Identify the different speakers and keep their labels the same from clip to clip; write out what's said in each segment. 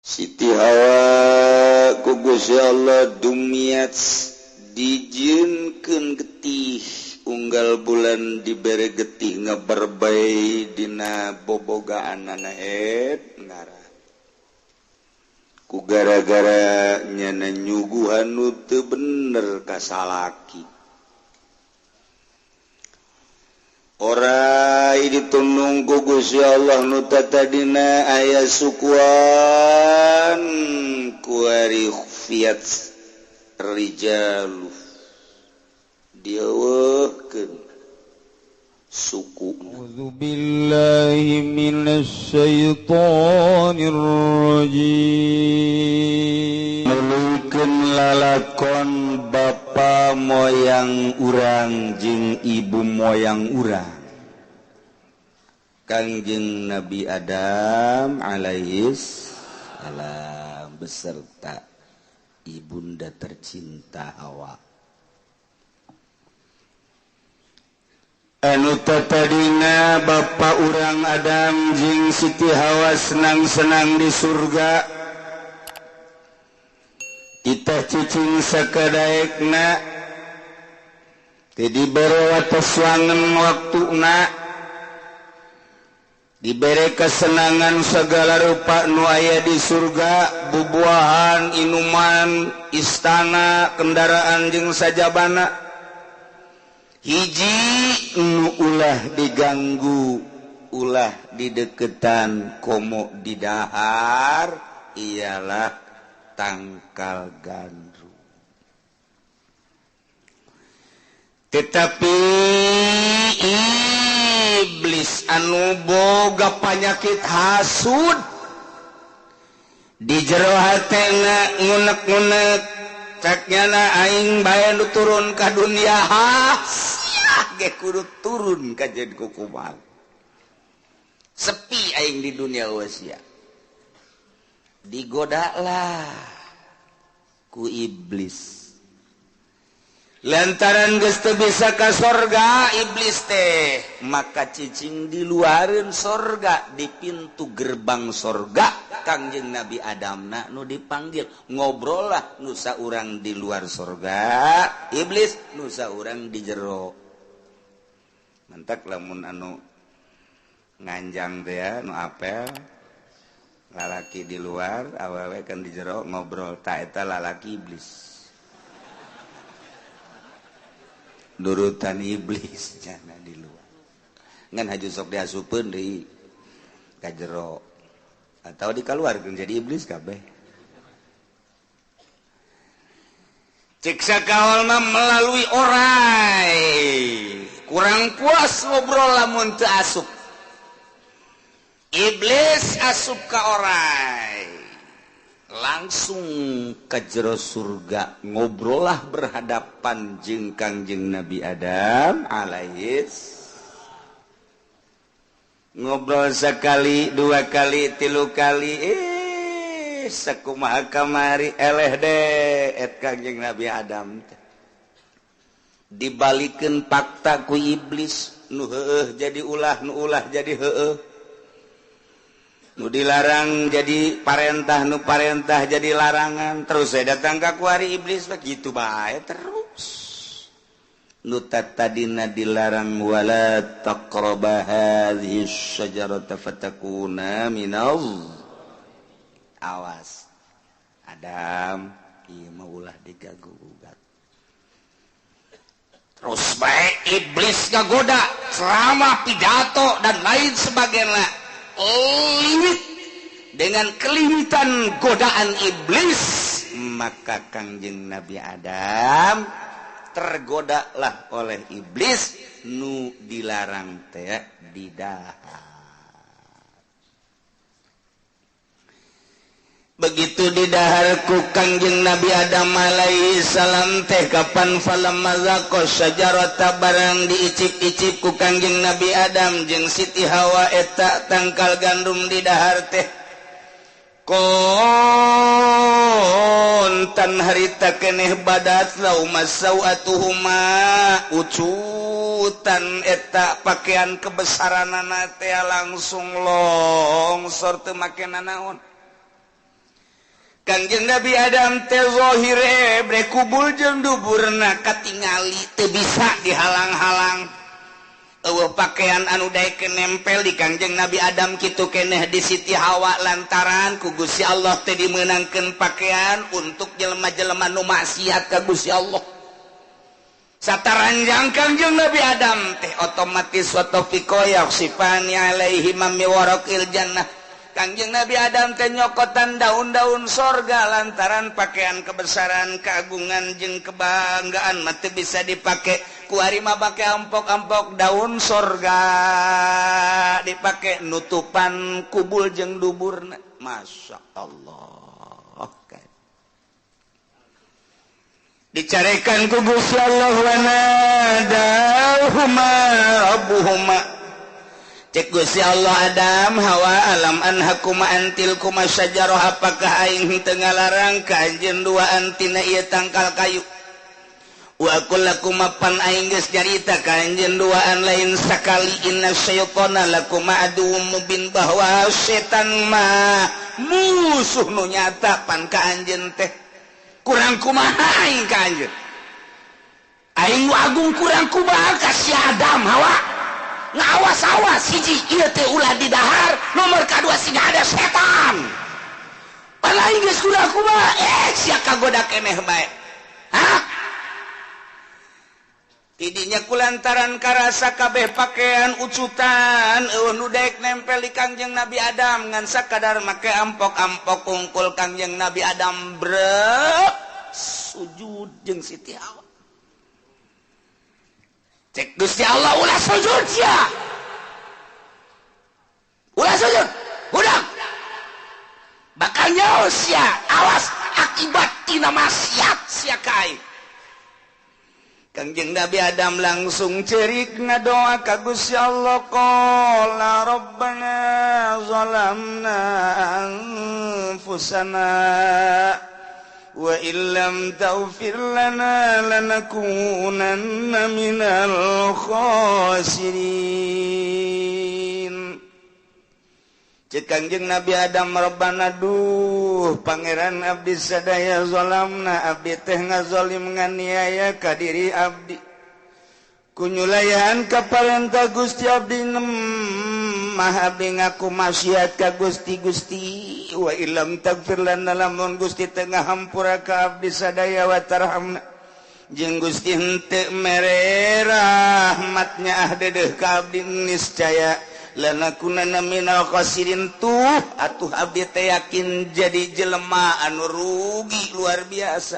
Speaker 1: Siti Hawa ku Gusti Allah dumiat dijieunkeun getih unggal bulan dibere getih ngaberbay dina bobogaanana ngara ku gara-gara nyana nyuguhan nu teu bener ka salaki ora ditunung ku Gusti Allah nu tadina aya sukuan ku ari khufiyat rijalu dieuwekeun suku.
Speaker 2: A'udzu billahi minasy syaithanir rajim.
Speaker 1: Nulungkeun lalakon bapa moyang urang jeung ibu moyang urang Kangjeng Nabi Adam alaihis salam beserta ibunda tercinta Hawa. Anu tadina bapa urang Adam jeung Siti Hawa senang-senang di surga. Kita cicing sakadaekna teu dibere wates wangen waktuna dibere kesenangan segala rupa nu aya di surga bubuahan inuman istana kendaraan jeung sajabana hiji nu ulah diganggu ulah dideketan komo di dahar ialah tangkal gandrung. Tetapi iblis anu boga panyakit hasud di jero hatena ngunek-ngunek caknyana aing bae nu turun ka dunia ge kudu turun ka jadi kukumal sepi aing di dunia wasia digodalah ku iblis lantaran geus teu bisa ka sorga iblis teh maka cicing di luareun sorga di pintu gerbang sorga Kangjeng Nabi Adamna nu dipanggil ngobrol lah nu saurang di luar sorga iblis nu saurang di jero mantak lamun anu nganjang teh ya nu apel lalaki di luar awewe kan di jero ngobrol ta eta lalaki iblis nurutan iblis jana di luar ngan haju sok diasupeun deui ka jero atau dikaluarkeun jadi iblis kabeh cek sakaol mah melalui orai kurang puas ngobrol lamun teu asup iblis asup ka orai langsung ka jero surga ngobrollah berhadapan jeung Kangjeng Nabi Adam alaihis ngobrol sekali dua kali tilu kali sakumaha kamari eleh deh et Kangjeng Nabi Adam dibalikeun fakta ku iblis nu heueuh jadi ulah nu ulah jadi heueuh nu dilarang jadi parentah nu parentah jadi larangan terus saya datang ka kuari iblis begitu bae terus nu tadina dilarang wala taqraba hadhihi syajarata fatakuna minal awas Adam ieu mah ulah digagugat terus bae iblis ngagoda ceramah pidato dan lain sebagainya limit dengan kelimitan godaan iblis maka Kangjeng Nabi Adam tergodalah oleh iblis nu dilarang teh di dahar begitu di dahar ku Kangjeng Nabi Adam alaihi salam teh kapan falamma zaqa syajarata barang diicip-icip ku Kangjeng Nabi Adam jeung Siti Hawa eta tangkal gandum di dahar teh kontan harita keneh badat lauma sauatuhuma ucutan eta pakaian kebesaranana teh langsung longsor teu make nanaon Kangjeng Nabi Adam teh zahire bre kubul jeung duburna katingali teu bisa dihalang-halang. Eueuh pakaian anu daekeun nempel di Kangjeng Nabi Adam kitu keneh di Siti Hawa lantaran ku Gusti Allah teh dimeunangkeun pakaian untuk jelema-jelema nu maksiat ka Gusti Allah. Sataranjang Kangjeng Nabi Adam teh otomatis wa taufiqo yaksifani alaihi min waraqil jannah. Kangjeng Nabi Adam teh nyokotan daun-daun sorga lantaran pakaian kebesaran, keagungan jeung kebanggaan mah teu bisa dipake ku ari mah pake ampok-ampok daun sorga dipake nutupan kubul jeung duburna. Masya Allah. Dicarekan ku Gusti Allah wa nadahuma rabbuhuma. Cek Gusti Allah Adam Hawa alam anhakuma antilkuma syajarah apakah aing teu ngalarang ka anjeun duaan tina ieu tangkal kayu. Wa aqul lakum pan aing geus nyarita ka anjeun duaan lain sakali inna syaitana lakum aduwwum mubin bahwa setan mah musuh nu nyata pan ka anjeun teh. Kurang kumaha aing ka anjeun. Aing agung kurang kumaha ka si Adam Hawa. Ngawas-awas hiji ieu teh ulah di dahar, nomor kadua siga ada setan. Palain geus kurang kumaha sia kagoda keneh bae. Hah? Tidinya kulantaran karasa kabeh pakaian ucutan eueuh nu daek nempel di Kangjeng Nabi Adam ngan sakadar make ampok-ampok ungkul Kangjeng Nabi Adam brek sujud jeung Siti Hawa. Cek Gusti Allah ulah sujud sia. Ulah sujud. Budak. Bakal nyawa sia. Awas akibat tina maksiat sia kai. Kangjeng Nabi Adam langsung cerik ngadoa ka Gusti Allah qala rabbana zalamna anfusana wa illam taghfir lana lanakunanna minal khasirin. Cek Kangjeng Nabi Adam Rabbana duh pangeran abdi sadaya zalamna abdi teh ngazalim nganiaya ka diri abdi kunyulayan ka parentah Gusti abdi mah abdi ngaku maksiat ka Gusti wa illam taghfir lana lamun Gusti teu ngahampura ka abdi sadaya wa tarhamna jeung Gusti henteu mere rahmatnya dedeuh ka abdi niscaya lanakunanna minal khasirin tuh atuh abdi teh yakin jadi jelema anu rugi luar biasa.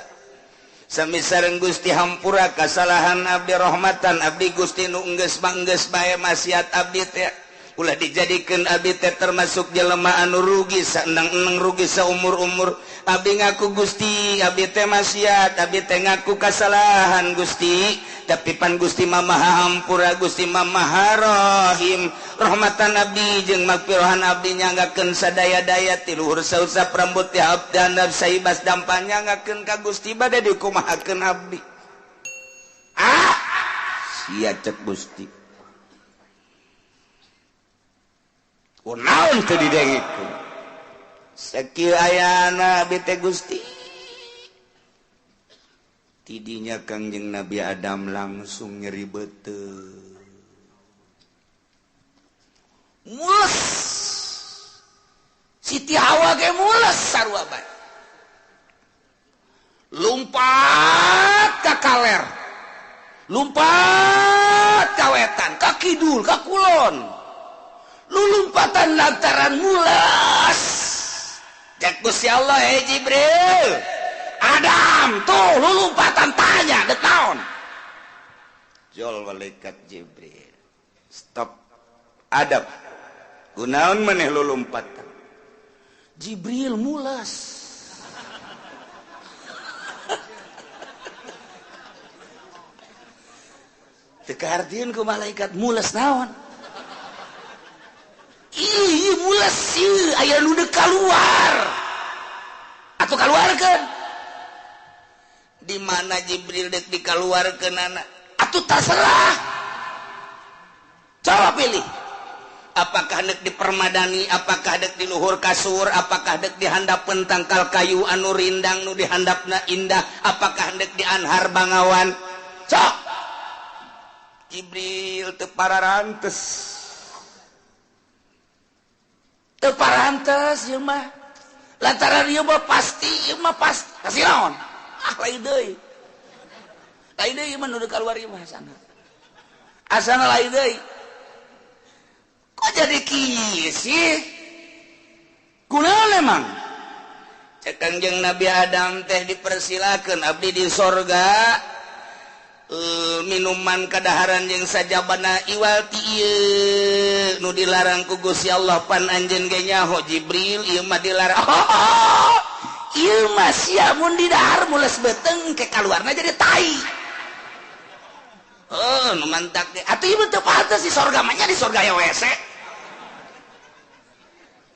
Speaker 1: Sami sareng Gusti hampura kasalahan abdi rahmatan abdi Gusti nu enggeus bae maksiat abdi teh ulah dijadikeun abdi teh termasuk jelema anu rugi saendang-endang rugi saumur-umur. Abdi ngaku Gusti abdi teh maksiat abdi teh ngaku kasalahan Gusti tapi pan Gusti mah maha hampura Gusti mah maha rahim. Rahmatan abdi jeung magfirahan abdi nyanggakeun sadaya-daya ti luhur sausap rambut ti abdan saibas dampan nyanggakeun ka Gusti bade dikumahakeun abdi. Sia cek Gusti. Kunaon teu didengikeun. Sakieu ayana abdi teh Gusti. Tidinya Kangjeng Nabi Adam langsung nyeri beuteuh. Mules Siti Hawa ge mules sarua bae. Lumpat ka kaler. Lumpat ka wetan, ka kidul, ka kulon. Lulumpatan lantaran mules. Cek Gusti Allah Jibril. Adam, tuh lulumpatan tanya dek naon. Jol malaikat Jibril. Stop. Adam. Kunaon maneh lulumpatan? Jibril mulas. Teu kahartieun ku malaikat mulas naon? Ih, mulas ieu aya nu deuk kaluar. Atuh kaluarkeun. Di mana Jibril dek dikaluarkeun anak? Atuh terserah. Coba pilih. apakah dek dipermadani, apakah dek di luhur kasur, apakah dek di handapeun tangkal kayu anu rindang nu dihandapna indah, apakah dek di anhar bangawan. Sok Jibril teu pararantes. Teu parantes ieu mah. Lantaran ieu mah pasti, ieu mah pasti. Kasih naon? Lain deui. Lain deui mah nu kaluar ieu mah asana. Asana lain deui. Kok jadi kieu sih? Kunaon emang? Cek Kangjeng Nabi Adam teh dipersilakeun abdi di sorga. Minuman kadaharan jeung sajabana iwal ti ieu nu dilarang ku Gusti Allah pan anjeun ge nyaho Jibril ieu mah dilarang. Ieu mah sia mun di dahar mules beuteng ke kaluarna jadi tai. Nu mantak ge. Atuh ieu teu pantes di sorga mah nya di sorga aya WC.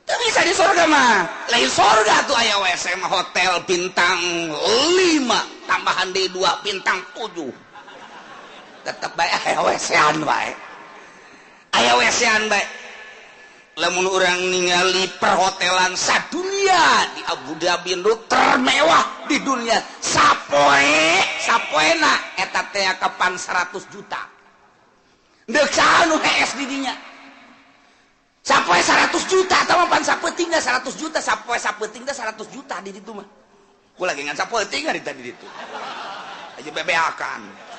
Speaker 1: Teu bisa di sorga mah. Lain sorga tuh aya WC mah hotel bintang 5 tambahan di 2 bintang 7. Tetep bae aya WC-an bae. Aya WC-an bae. Lamun urang ningali perhotelan sadunia di Abu Dhabi nu termewah di dunia, sapoena eta teh kapan 100 juta. Deuk saha nu hees di dinya? Sapoe 100 juta atau pan sapeuting 100 juta, sapoe sapeuting 100 juta di ditu mah. Ku lagi ngan sapeuting ari tadi ditu. Aja bebeakan.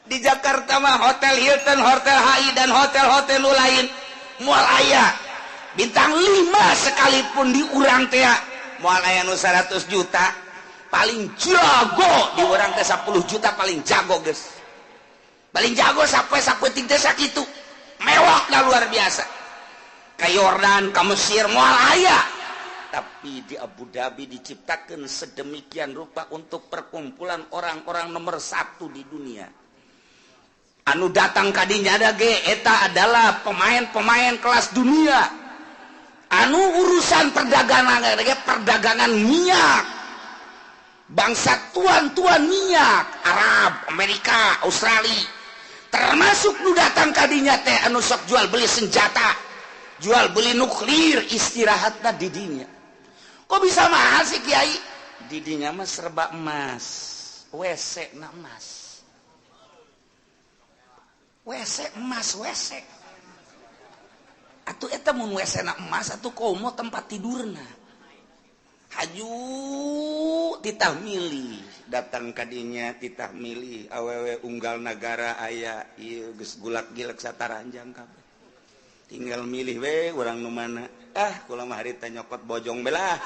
Speaker 1: Di Jakarta mah hotel Hilton, hotel HI dan hotel-hotel nu lain moal aya bintang 5 sekalipun di urang teh moal aya nu 100 juta paling jago di urang teh 10 juta paling jago geus. Paling jago sampai sapeuting teh sakitu. Mewah lah luar biasa. Ka Yordan, ka Mesir moal aya. Tapi di Abu Dhabi diciptakan sedemikian rupa untuk perkumpulan orang-orang nomor 1 di dunia. Anu datang kadinya ada ge eta adalah pemain-pemain kelas dunia. Anu urusan perdagangan minyak. Bangsa tuan-tuan minyak, Arab, Amerika, Australia. Termasuk nu datang kadinya teh anu sok jual beli senjata, jual beli nuklir, istirahatna di dinya. Kok bisa mahal sih Kiai? Di dinya mah serba emas, WC na emas. WC emas, WC. Atuh eta mun WC na emas atuh komo tempat tidurna. Haju titah milih datang kadinya titah milih awewe unggal negara aya ieu geus gulak-gilek sataranjang kabeh. Tinggal milih we urang nu mana. Kula mah harita nyokot bojong belah.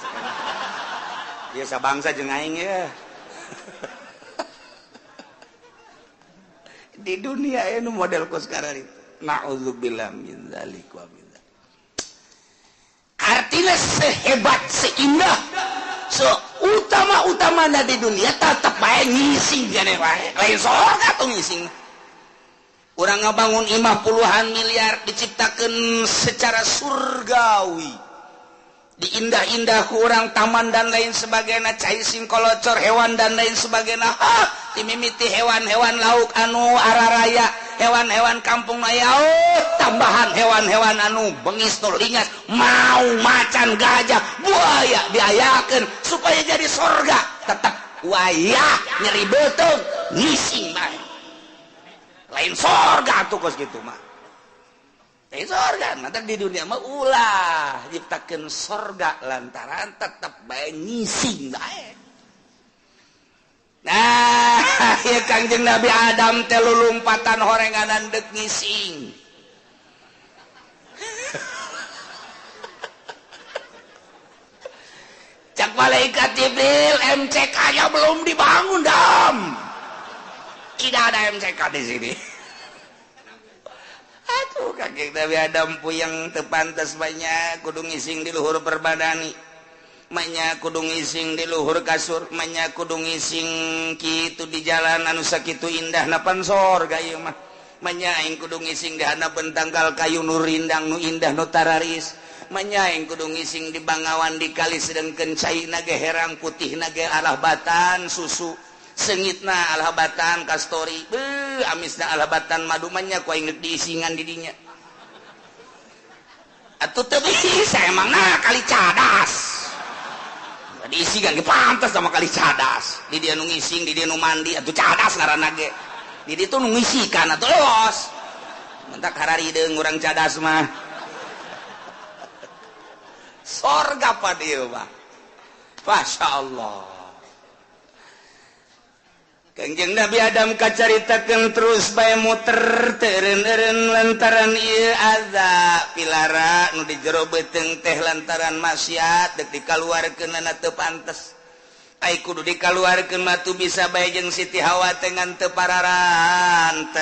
Speaker 1: Ieu sabangsa jeung aing ya. Di dunia ini model kos sekarang itu. Na'udzubillah min dzalik wa min dzalik. Artinya sehebat, seindah, seutama-utamanya di dunia tetap bae ngising gane wae. Lain sorga tuh ngising. Urang ngabangun imah puluhan miliar diciptakan secara surgawi. Diindah-indah kurang taman dan lain sebagainya, cai sing kolocor hewan dan lain sebagainya. Timimiti hewan-hewan lauk anu araraya, hewan-hewan kampung aya, tambahan hewan-hewan anu bengis tur lingas, mau macan gajah buaya diayakeun supaya jadi sorga. Tetap wayah nyeri beuteung ngising bae. Lain sorga tuh kos gitu mah. Lain sorga, nanti di dunia mah ulah ciptakeun sorga lantaran tetap bae ngising bae. Nah, ya Kangjeng Nabi Adam teh lulumpatan horenganan deuk ngising. Cak malaikat Jibril, MCK-nya belum dibangun, Dam. Tidak ada MCK di sini. Aduh, Kangjeng Nabi Adam puyeng teu pantes banyak kudu ngising di luhur perbadani. Manya kudu ngising di luhur kasur, manya kudu ngising kitu di jalan anu sakitu indah napan sorga ieu mah. Manya aing kudu ngising di hanapeun tangkal kayu nu rindang nu indah nu tararis. Manya aing kudu ngising di bangawan di kali sedengkeun caina ge herang putihna ge alahbatan susu. Seungitna alahbatan kastori. amisna alabatan madumannya ku aing diisingan didinya atuh teu bisa emang kali cadas diisingan ge pantes sama kali cadas di dia nu ngising di dia nu mandi atuh cadas ngaranna ge di ditu nu ngisikan atuh los mentak hararideung urang cadas mah sorga pa dieu mah Masya Allah Kangjeng Nabi Adam kacaritakeun terus bae muter teureun-eureun lantaran ieu azab pilara nu di jero beuteung teh lantaran maksiat deuk dikaluarkeunna teu pantes ai kudu dikaluarkeun mah tu bisa bae jeung Siti Hawa teh ngan teu pararantes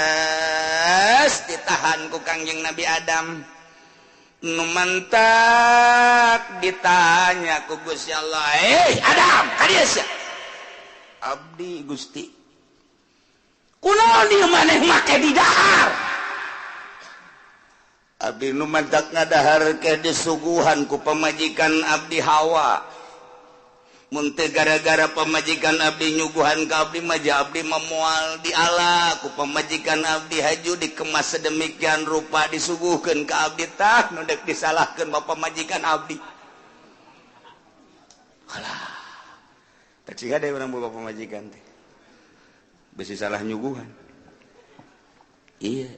Speaker 1: ditahan ku Kangjeng Nabi Adam nu mantak ditanya ku Gusti Allah Adam kadieu sia abdi Gusti kunaon ieu maneh make di dahar abdi nu mantak ngadahar ke disuguhan ku pamajikan abdi Hawa mun teu gara-gara pamajikan abdi nyuguhan ka abdi mah abdi memoal diala ku pamajikan abdi haju dikemas sedemikian rupa disuguhkeun ka abdi tah nu deuk disalahkeun bapak majikan abdi alah tak ciga deh urang bapak pamajikan teh besi salah nyuguhan iya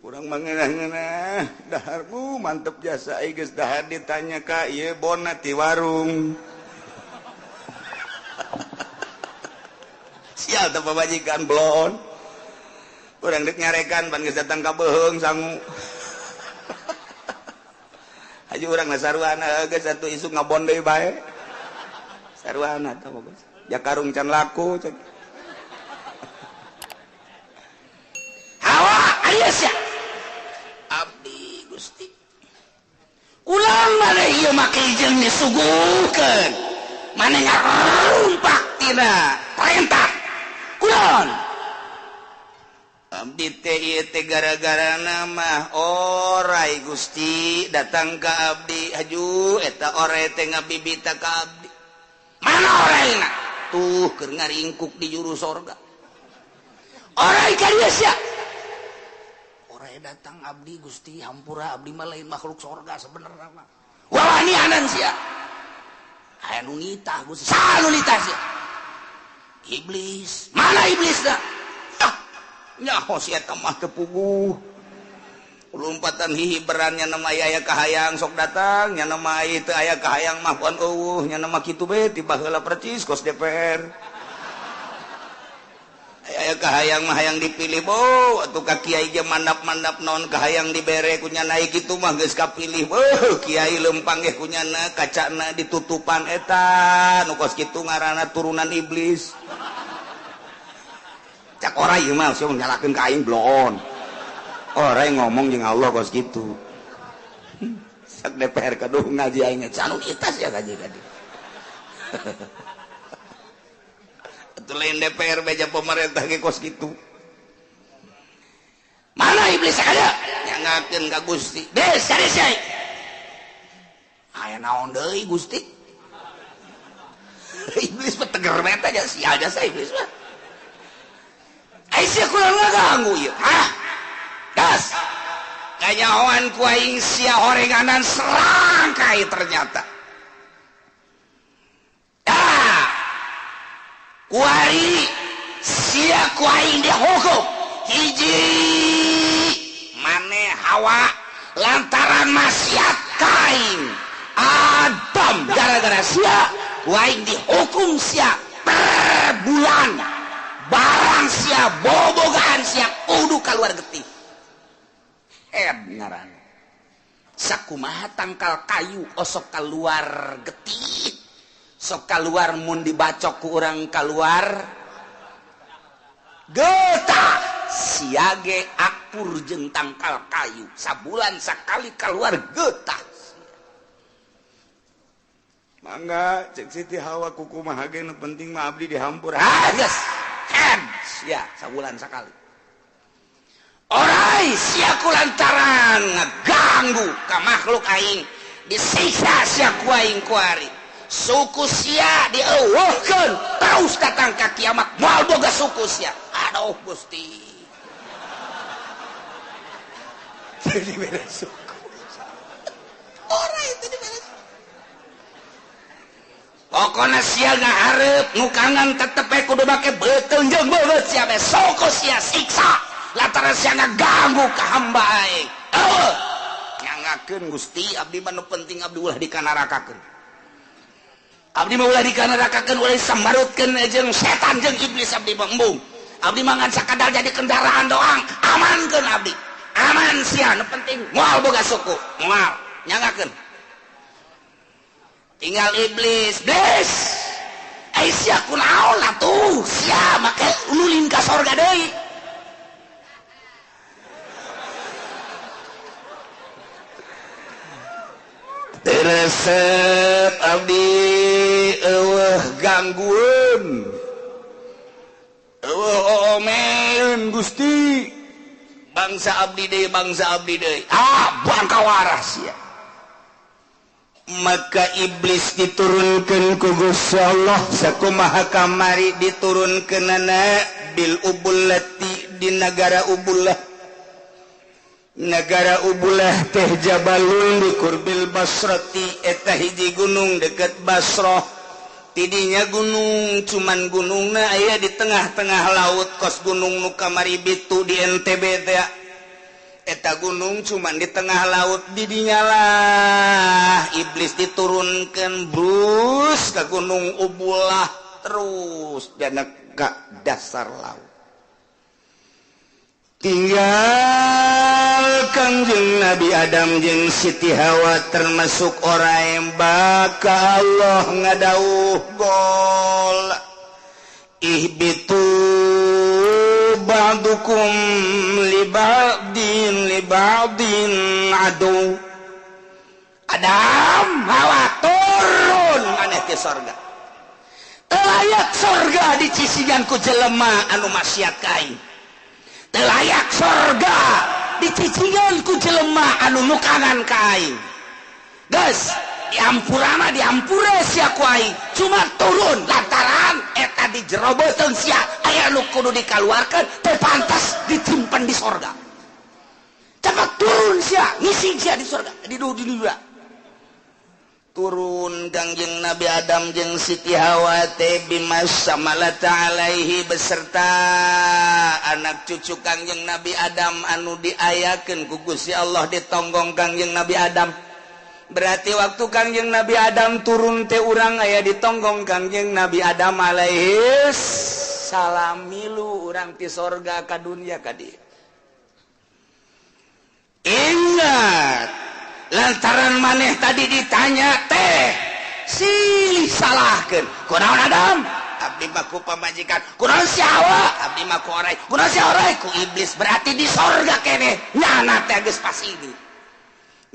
Speaker 1: urang mangeunah-ngeunah daharmu mantep jasa ai geus dahar ditanya ka ieu bona ti warung sial teh pamajikan blon urang deuk nyarekan pan geus datang ka beheung sangu haji urang na sarwana geus atuh isuk ngabon deui bae sarwana teh bagus jakarung can laku cek Hawa aya sia abdi Gusti ulang maneh ieu make jeung disuguhkeun maneh ngarumpak tina perintah kunaon abdi teh ieu teh gara-garana mah orai Gusti datang ka abdi haju eta orai teh ngabibita ka abdi mana oraina tuh keur ngaringkuk di juru sorga orai ka dieu sia orai datang abdi Gusti hampura abdi mah lain makhluk sorga sebenarnya mah wawanianan sia aya nu nitah Gusti saha nu nitah sia iblis mana iblisna nyaho si eta mah teu puguh lompatan hihiberannya nama aya kahayang sok datang nya nama teu aya kahayang mah puan eueuh nya nama kitu bae tiba heula percis kos DPR aya kahayang mah hayang dipilih bo atuh ka kiai ge mandap-mandap naon kahayang dibere ku nyana kitu mah geus kapilih kiai leumpang ge ku nyana kacana ditutupan eta nu kos kitu ngaranna turunan iblis cak ora ieu mah sia nyalakeun ka aing blon orang ngomong jeung Allah kos gitu sak DPR kaduh ngaji aing anu itas ya kaji kadi atuh lain DPR beja pemerintah ge kos gitu mana iblis sakada nyangakeun ka Gusti des cari saya aya naon deui Gusti iblis mah teger meta aja sia aja saya iblis mah ai sia kurang ngaganggu ieu das kanyahoan ku aing sia horenganan serangkai ternyata kuari sia ku aing dihukum hiji maneh Hawa lantaran maksiat kain Adam gara-gara sia ku aing dihukum sia per bulan barang sia bobogaan sia kudu kaluar getih ngaran sakumaha tangkal kayu osok keluar getih sok keluar mun dibacok ku urang keluar getah siage akur jeung tangkal kayu sabulan sakali keluar getah mangga cek Siti Hawa kukumaha ge nu penting mah abdi dihampur geus sia sabulan sakali orai sia ku lantaran ngaganggu ka makhluk aing disiksa sia ku aing kuari suku sia dieuweuhkeun terus datang ka kiamat moal boga suku sia aduh Gusti dibere suku orang itu dibere suku pokoknya sia ngaharep nukangan tetep kudu make beuteung jeung beubeut sia be soko sia siksa lantaran sia ngaganggu ka hamba aing nyangakeun Gusti abdi mah nu penting abdi ulah dikanarakakeun abdi mah ulah dikanarakakeun ulah disambarutkeun jeung setan jeung iblis abdi mah embung abdi mah ngan sakadar jadi kendaraan doang amankeun abdi aman sia nu penting moal boga suku moal nyangakeun tinggal iblis sia kunaon atuh sia make ululin ka sorga deui resep abdi eueuh ganggueun eueuh omen Gusti bangsa abdi deui bangka waras ya maka iblis diturunkeun ku Gusti Allah sakumaha kamari diturunkeunana bil ubullati di negara Ubulah teh Jabalun di kurbil Basrati eta hiji gunung deket Basrah tidinya gunung cuman gunungna aya di tengah-tengah laut kos gunung nu kamari bitu di NTB teh eta gunung cuman di tengah laut didinya lah iblis diturunkeun brus ke gunung Ubulah terus dana ka dasar laut tinggal Kangjeng Nabi Adam jeung Siti Hawa termasuk orang yang baka Allah ngadauh gol ihbitu ba'dukum li ba'din adu Adam Hawa turun maneh ke sorga layak sorga dicicigan ku jelema anu maksiat ka aing layak sorga dicicigan ku jelema anu nukangan ka aing geus diampurana diampure sia ku aing cuma turun lantaran eta di jero beuteung sia aya nu kudu dikaluarkeun teu pantas ditimpen di sorga cepat turun sia ngising sia di sorga di dunia turun Kangjeng Nabi Adam jeung Siti Hawa teh bimas samalata alaihi beserta anak cucu Kangjeng Nabi Adam anu diayakeun ku Gusti Allah ditonggong Kangjeng Nabi Adam berarti waktu Kangjeng Nabi Adam turun teh urang aya ditonggong Kangjeng Nabi Adam alaihi salam milu urang ti sorga ka dunya ka dieu ingat lantaran maneh tadi ditanya teh silih salahkeun kunaon Adam abdi mah ku pamajikan kunaon si Hawa abdi mah ku orai kunaon si orai ku iblis berarti di sorga keneh nyana teh geus pas ini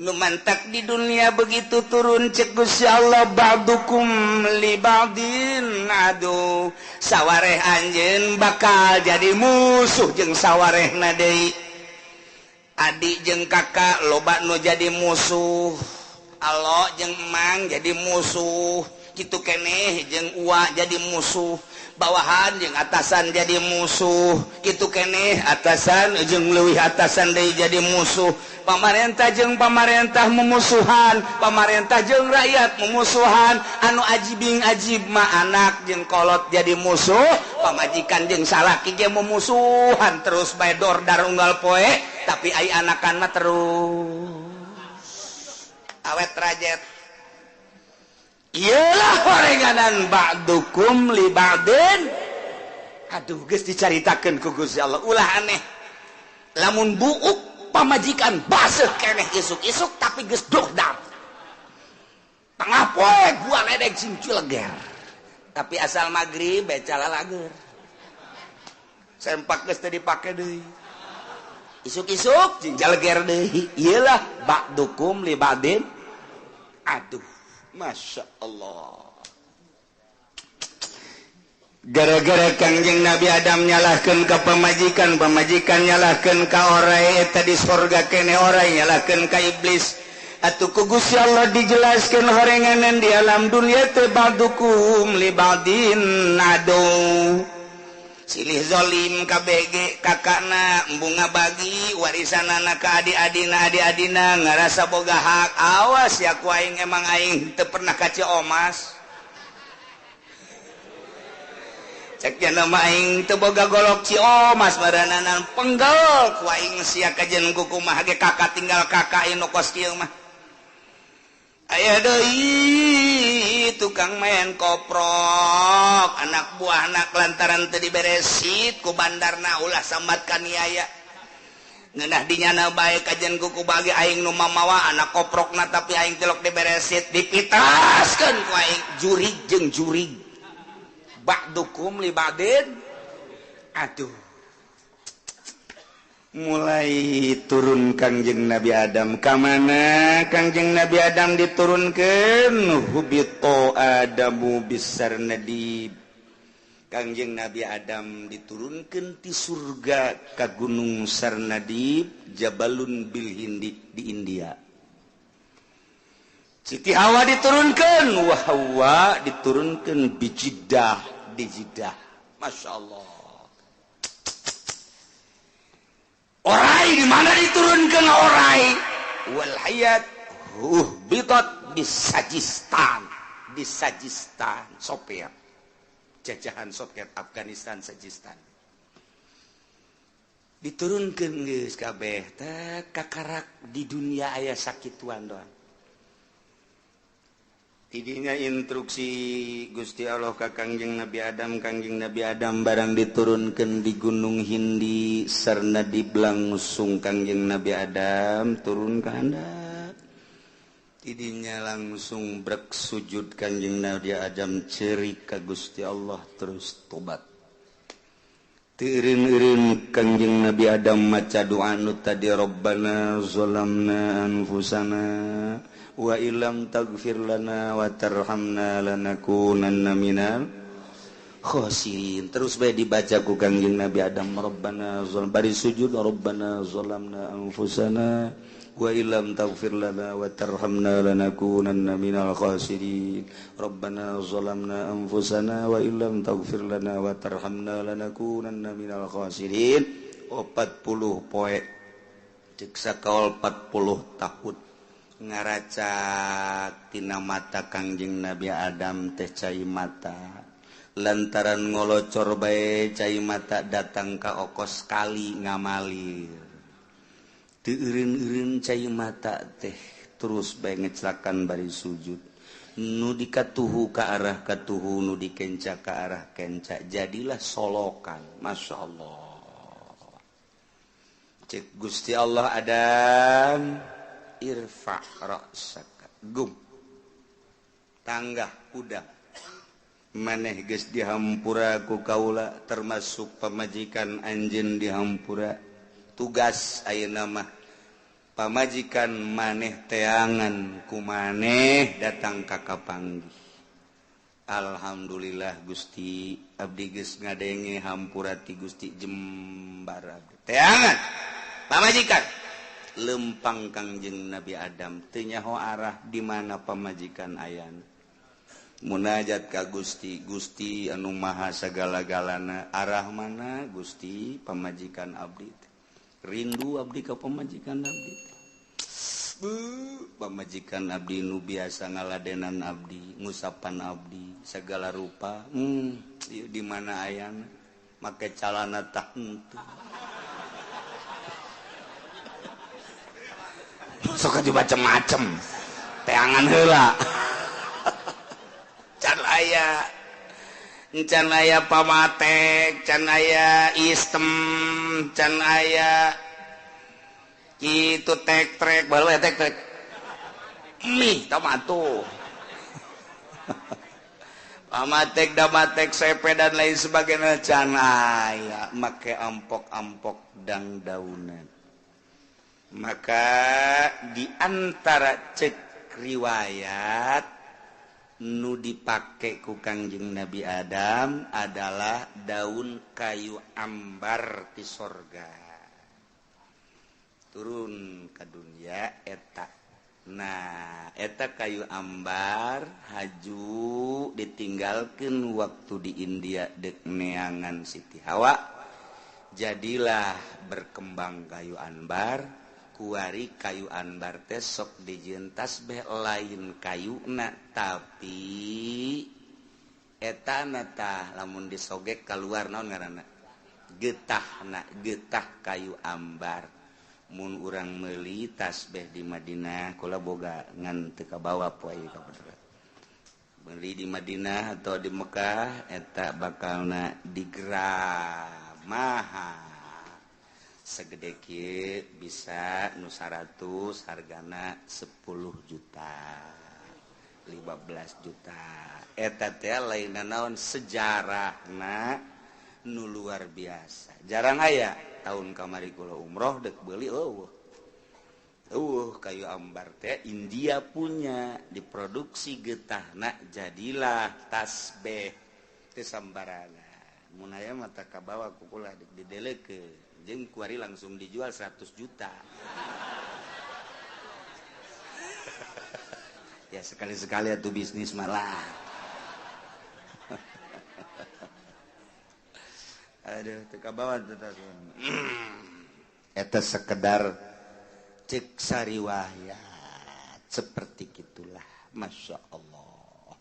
Speaker 1: nu mantak di dunia begitu turun cek Gusti Allah ba'dukum li ba'din adu sawareh anjeun bakal jadi musuh jeung sawarehna deui adik jeung kakak loba nu jadi musuh alo jeung emang jadi musuh kitu keneh jeung uwa jadi musuh bawahan jeung atasan jadi musuh kitu keneh atasan jeung leuwih atasan deui jadi musuh pamarentah jeung pamarentah memusuhan pamarentah jeung rakyat memusuhan anu ajibing ajib mah anak jeung kolot jadi musuh pamajikan jeung salaki ge memusuhan terus bae dordar unggal poe tapi ai anakan mah terus awet rajet iyalah horenganan ba'dukum li ba'din aduh geus dicaritakeun ku Gusti Allah ulah aneh lamun buuk pamajikan baseuh keneh isuk-isuk tapi geus dogdam tengah poe gua ledeg sing cileger tapi asal magrib baca lalager sempak geus teu dipake deui isuk-isuk jeung jaleger deui iyalah ba'dukum li ba'din aduh masya Allah gara-gara Kangjeng Nabi Adam nyalahkeun ka pamajikan pamajikan nyalahkeun ka orai eta di sorga keneh orai nyalahkeun ka iblis atuh ku Gusti Allah dijelaskeun horenganan di alam dunia teh ba'dukum li ba'din adu silih zolim KBG kakakna bunga bagi warisan anak ke adik-adina ngerasa boga hak awas ya ku aing emang aing teu pernah kaci omas ceknya nama aing teu boga golok ci omas marananan penggel ku aing sia kajen kukumah ge kakak tinggal kakak inu kos kieu mah aya deui tukang main koprok anak buah anak lantaran teu diberesit ku bandarna ulah sambat kaniaya ngeunah dinyana bae kajen kuku bagi aing nu mamawa anak koprokna tapi aing telok diberesit dipitaskeun ku aing jurig jeung jurig ba'dukum li ba'din aduh mulai turun Kangjeng Nabi Adam kamana Kangjeng Nabi Adam diturunkan hubito adamu bisar nadib Kangjeng Nabi Adam diturunkan di surga ka gunung Sarnadib Jabalun bil Hindi di India Siti Hawa diturunkan wa Hawa diturunkan di Jeddah Masya Allah orai di mana diturunkan orai wal hayat bitot di Sajistan Soviet jajahan Soviet Afghanistan Sajistan diturunkan geus kabeh teh kakarak di dunia aya sakituan doang tidinya instruksi Gusti Allah ka Kangjeng Nabi Adam barang diturunkan di gunung Hindi sarna diblangsung Kangjeng Nabi Adam turun ka handap tidinya langsung brek sujud Kangjeng Nabi Adam ceurik ka Gusti Allah terus tobat teureun-eureun Kangjeng Nabi Adam maca doa nu tadi Rabbana zalamna anfusana wa illam taghfir lana wa tarhamna lanakunanna minal khasirin terus bae dibaca ku Kangjeng Nabi Adam Rabbana bari sujud Rabbana zalamna anfusana wa illam taghfir lana wa tarhamna lanakunanna minal khasirin Rabbana zalamna anfusana wa illam taghfir lana wa tarhamna lanakunanna minal khasirin 40 poe cek sakaol 40 tahun ngaraca tina mata Kangjeng Nabi Adam teh cai mata lantaran ngolocor bae cai mata datang ka okos kali ngamalir teu eureun-eureun cai mata teh terus bae ngecelakan bari sujud nu dikatuhu ka arah katuhu nu dikenca ka arah kenca jadilah solokan Masya Allah cek Gusti Allah Adam irfa ra'saka gum tanggah kuda maneh geus dihampura ku kaula termasuk pamajikan anjeun dihampura tugas ayeuna mah pamajikan maneh teangan ku maneh datang ka kapanggih alhamdulillah Gusti abdi geus ngadenge hampura ti Gusti jembar abdi teangan pamajikan lempang Kangjeng Nabi Adam teu nyaho arah di mana pamajikan ayana munajat ka Gusti anu maha sagala-galana arah mana Gusti pamajikan abdi rindu abdi ka pamajikan abdi pamajikan abdi nu biasa ngaladenan abdi ngusapan abdi segala rupa di mana ayana make calana tah henteu sok aja macem-macem teangan heula can aya pamatek can aya istem can aya kitu tek-trek baru tek-trek mih tamatu pamatek damatek sepe dan lain sebagainya can aya make ampok-ampok dang daunan maka di antara cek riwayat nu dipake ku Kangjeng Nabi Adam adalah daun kayu ambar di sorga turun ke dunia eta Nah eta kayu ambar haju ditinggalkan waktu di India dek neangan Siti Hawa jadilah berkembang kayu ambar kuari kayu ambar teh sok dijieun tasbih lain kayuna tapi eta tah lamun disogek keluar naon ngaranna getah kayu ambar mun urang meuli tasbih di Madinah kula boga ngan teu kabawa poe ka bener. Meuli di Madinah atau di Mekah eta bakalna digramaha. Segede kieu bisa nu 100 hargana 10 juta. 15 juta. Eta teh lainna naon sejarahna nu luar biasa. Jarang aya tahun kamari kula umroh dek beli kayu ambar teh India punya diproduksi getahna jadilah tasbih teu sambarangan mun aya mata kabawa ku kula didelekeun jeung kuari langsung dijual 100 juta ya sekali-sekali atuh bisnis malah aduh teu kabawa teh eta sekedar cek sariwayat seperti gitulah masya Allah.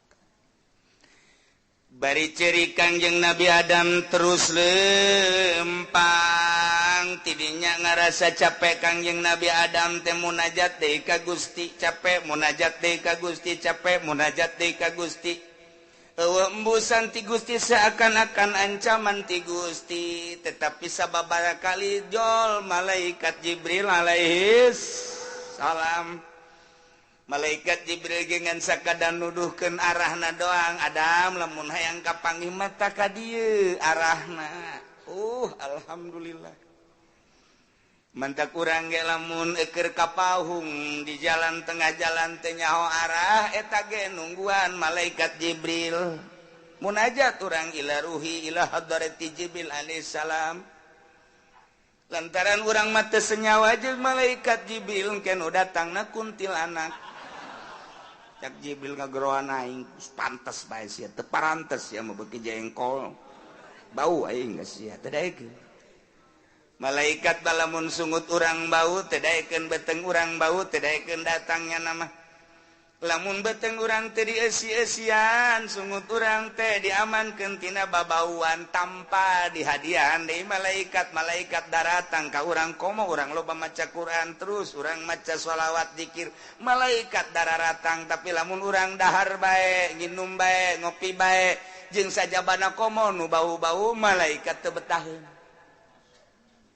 Speaker 1: Bari ciri Kangjeng Nabi Adam terus lempang tidinya ngarasa capek Kangjeng Nabi Adam teh munajat deui ka Gusti capek munajat deui ka Gusti capek munajat deui ka Gusti embusan ti Gusti seakan-akan ancaman ti Gusti tetapi sababaraha kali jol malaikat Jibril alaihis salam malaikat Jibril gengan sakada nuduhkeun arahna doang Adam lamun hayang kapanggih mata ka dieu arahna alhamdulillah mantak urang ge lamun eukeur kapauhung di jalan tengah jalan teh nyaho arah eta ge nungguan malaikat Jibril munajat urang ila ruhi ila hadrati Jibril alaihi salam lantaran urang mah teu senyawa jeung malaikat Jibril kenu datangna kuntilanak cak Jibril ngageroan aing pantes bae sia teu parantes ya mah beuki jengkol bau aing geus sia teu daekeun malaikat balamun sungut urang bau teu daekeun beteng urang bau teu daekeun datangnya nama lamun beteng urang teh dieusi-eusian sungut urang teh diamankeun tina babauan tanpa dihadiahan deui malaikat daratang ka urang komo urang loba maca Quran terus urang maca shalawat zikir malaikat dararatang tapi lamun urang dahar bae nginum bae ngopi bae jeung sajabana komo nu bau-bau malaikat teu betaheun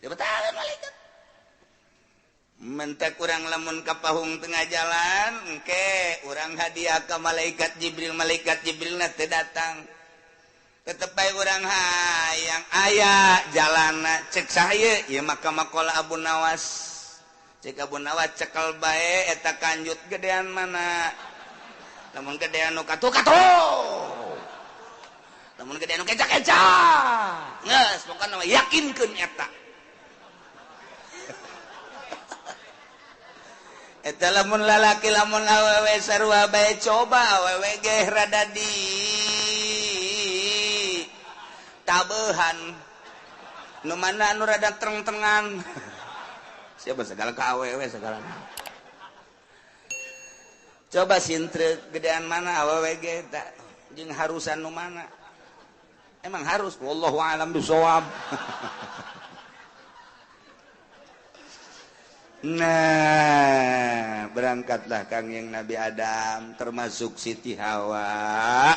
Speaker 1: betaheun malaikat mentek urang lamun kapahung tengah jalan engke urang hadiah ka malaikat Jibril na teu datang tetep bae urang hayang aya jalanna cek saha ieu maka makola Abu Nawas cek Abu Nawas cekel bae eta kanjut gedean mana lamun gedean nu katu-katu lamun gedean nu keca-keca geus pokona yakinkeun eta eta lamun lalaki lamun awewe sarua bae coba awewe ge rada di tabeuhan nu mana nu rada tereng-terengan siapa segala ka awewe segala coba sintrek gedean mana awewe ge eta jeung harusan nu mana emang harus wallahu a'lam bishawab. Nah, berangkatlah Kangjeng Nabi Adam termasuk Siti Hawa.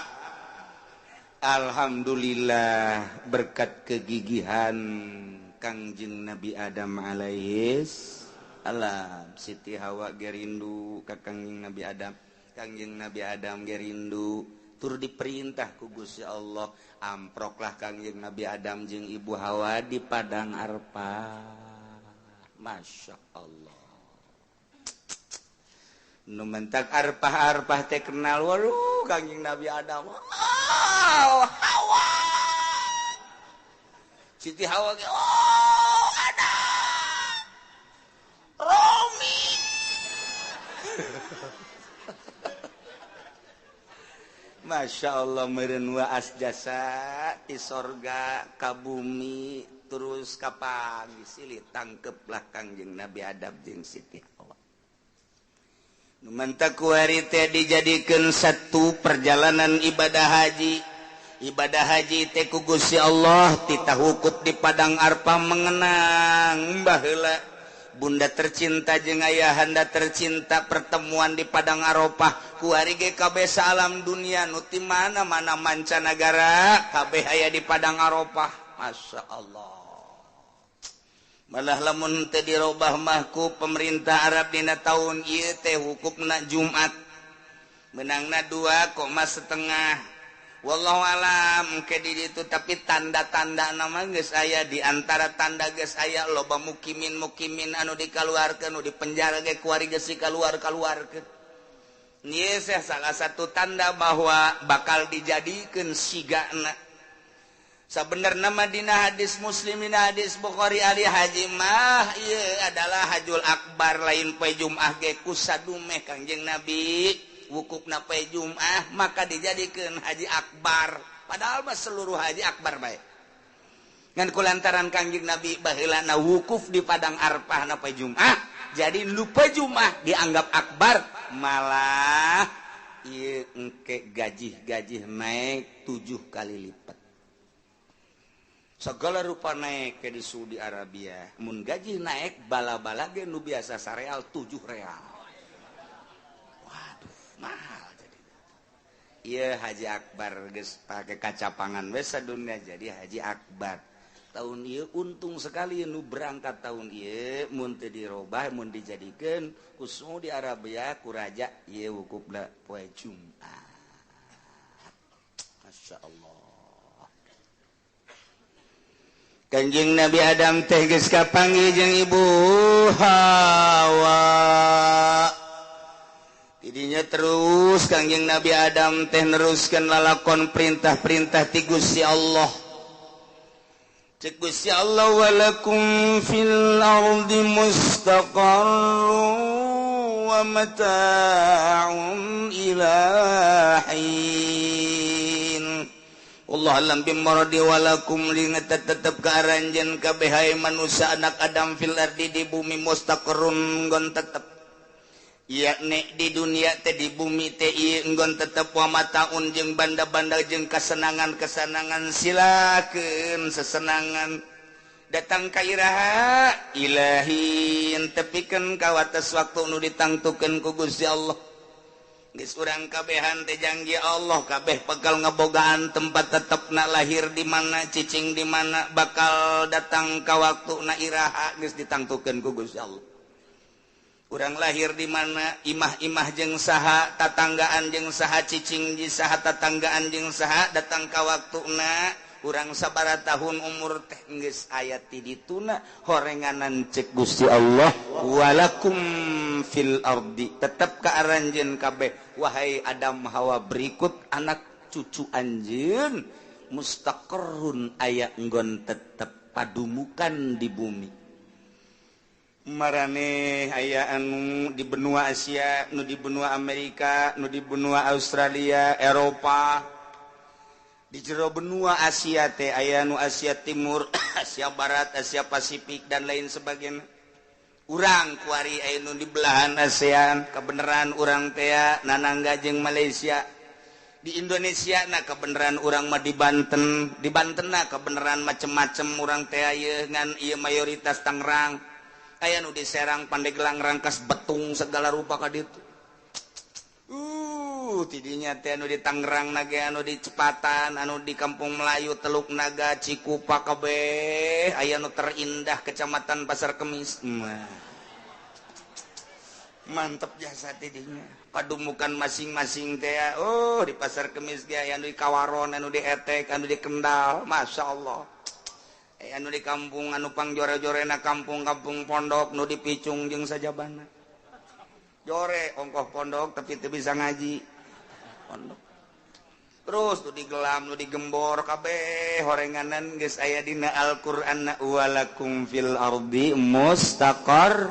Speaker 1: Alhamdulillah berkat kegigihan Kangjeng Nabi Adam alaihis alam Siti Hawa gerindu ka Kangjeng Nabi Adam. Kangjeng Nabi Adam gerindu tur diperintah ku Gusti Allah amproklah Kangjeng Nabi Adam jeung Ibu Hawa di padang Arfah. Masya Allah nu mentak arpah teh kenal waduh Kangjeng Nabi Adam Hawa Siti Hawa Adam Romi Masya Allah meureun waas jasa ti sorga ka bumi terus ka pagi silih tangkeplah Kangjeng Nabi Adam jeung Siti Hawa. Nu manta kuari teh dijadikeun satu perjalanan ibadah haji. Ibadah haji teh ku Gusti Allah titahukut di padang Arfa mengenang baheula bunda tercinta jeung ayahanda tercinta pertemuan di padang Arafah kuari ge kabeh alam dunia nu ti mana-mana mancanagara kabeh aya di padang Arafah. Masya Allah. Malah lamun teu dirobah mah ku pemerintah Arab dina taun ieu teh hukumna Jumat. Menangna 2,5. Wallahu alam ke di ditu tapi tanda-tanda nama geus aya di antara tanda geus aya loba mukimin anu dikaluarkeun nu di penjara ge kuari geus dikaluarkeun. Ieu salah satu tanda bahwa bakal dijadikeun sigana. Sabenerna mah dina hadis Muslim dina hadis Bukhari ali haji mah ieu adalah hajul akbar lain poe Jumat ge ku sadumeh Kangjeng Nabi. Wukufna poe Jumat maka dijadikeun haji akbar padahal mah seluruh haji akbar bae ngan kulantaran Kangjeng Nabi baheulana wukuf di padang Arfah na poe Jumat jadi nu poe Jumat dianggap akbar malah ieu engke gaji naik 7 kali lipat segala rupa naik ke di Saudi Arabia mun gaji naik bala-bala ge nu biasa sareal 7 real. Mahal jadi. Iya haji akbar geus pake kacapangan we sadunya jadi haji akbar. Tahun ieu untung sekali nu berangkat tahun ieu mun teu dirobah mun dijadikeun ku Saudi Arabia ku raja ieu wukufna poe Jumat. Masyaallah. Kanjeng Nabi Adam teh geus kapanggih jeung Ibu Hawa. Idinya terus Kangjeng Nabi Adam teh neruskeun lalakon perintah-perintah ti Gusti Allah. Cek Gusti Allah walakum fil ardi mustaqarrun wa mata'un ila hin. Allah alam bimaradi walakum lingata tetep kaaranjeun kabeh hae manusia anak Adam fil ardi di bumi mustaqarrun nggon tetep. Ya nek di dunia teh di bumi teh ieu enggon tetep wa mataun jeung banda-banda jeung kesenangan-kesenangan silakeun sesenangan datang ka iraha ilahin tepikeun ka wates waktu nu ditangtukeun ku Gusti Allah. Geus urang kabehan teh janji Allah kabeh bakal ngabogaan tempat tetepna lahir di mana cicing di mana bakal datang ka waktuna iraha geus ditangtukeun ku Gusti Allah. Urang lahir di mana imah-imah jeung saha tatanggaan jeung saha cicing di saha tatanggaan jeung saha datang ka waktuna urang sabaraha tahun umur teh geus aya ti dituna horenganan cek Gusti Allah walakum fil ardi tetep kaaranjeun kabeh wahai Adam Hawa berikut anak cucu anjeun mustaqarrun aya enggon tetep padumukan di bumi. Marane aya anu di benua Asia, nu di benua Amerika, nu di benua Australia, Eropa. Di jero benua Asia teh aya nu Asia Timur, Asia Barat, Asia Pasifik dan lain sebagainya. Urang kuari aya nu di belahan ASEAN, kebenaran urang teh nanangga jeung Malaysia. Di Indonesia na kebenaran urang mah di Banten na kebenaran macem-macem urang teh ieu ngan ieu mayoritas Tangerang. Aya nu di Serang Pandeglang Rangkas Betung segala rupa ka ditu. Tidinya teh anu di Tangerang nage anu di Cepatan anu di Kampung Melayu Teluk Naga Cikupa kabeh aya nu terindah Kecamatan Pasar Kemis. Mantep jasa tidinya. Padumukan masing-masing teh di Pasar Kemis ge aya anu di Kawaron anu di Etek anu di Kendal masyaallah. Anu di kampung anu pangjore-jorena kampung-kampung pondok nu dipicung jeung sajabana. Jore ongkoh pondok tapi teu bisa ngaji. Pondok. Terus nu digelam nu digembor kabeh horenganan geus aya dina Al-Qur'an walakum fil ardi mustaqar.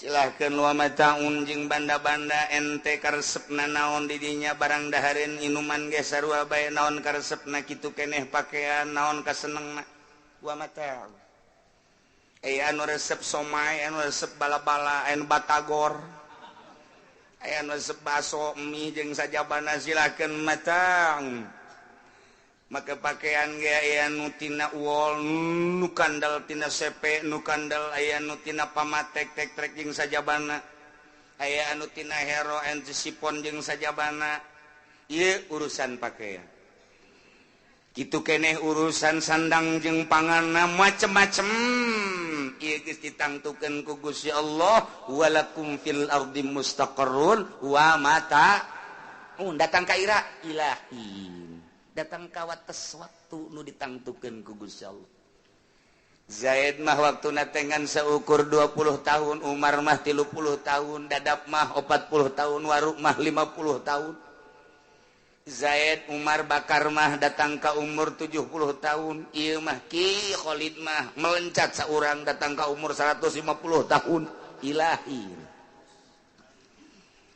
Speaker 1: silahkan wa mataun jeung banda-banda ente karesepna naon didinya barang dahareun inuman ge sarua bae naon karesepna kitu keneh pakaian naon kasenengna wa mata anu resep somai anu resep bala-bala anu batagor anu resep baso mie jeung sajabana silahkan matang maka pakaian ge anu tina uol nu kandal tina sepe nu kandal aya anu tina pamatek tek-tek jeung sajabana aya anu tina hero anu sipon jeung sajabana ieu urusan pakaian kitu keneh urusan sandang jeung panganna macem-macem ieu geus ditangtukeun ku Gusti Allah walakum fil ardi mustaqarrun wa mata datang ka ira ilahi datang kawates waktu nu ditangtukeun ku Gusti Allah. Zaid mah waktuna tengan seukur 20 tahun, Umar mah 30 tahun, Dadap mah 40 tahun, Waruk mah 50 tahun. Zaid, Umar, Bakar mah datang ka umur 70 tahun. Ieu mah Ki Khalid mah melencat saurang datang ka umur 150 tahun. Ilahi.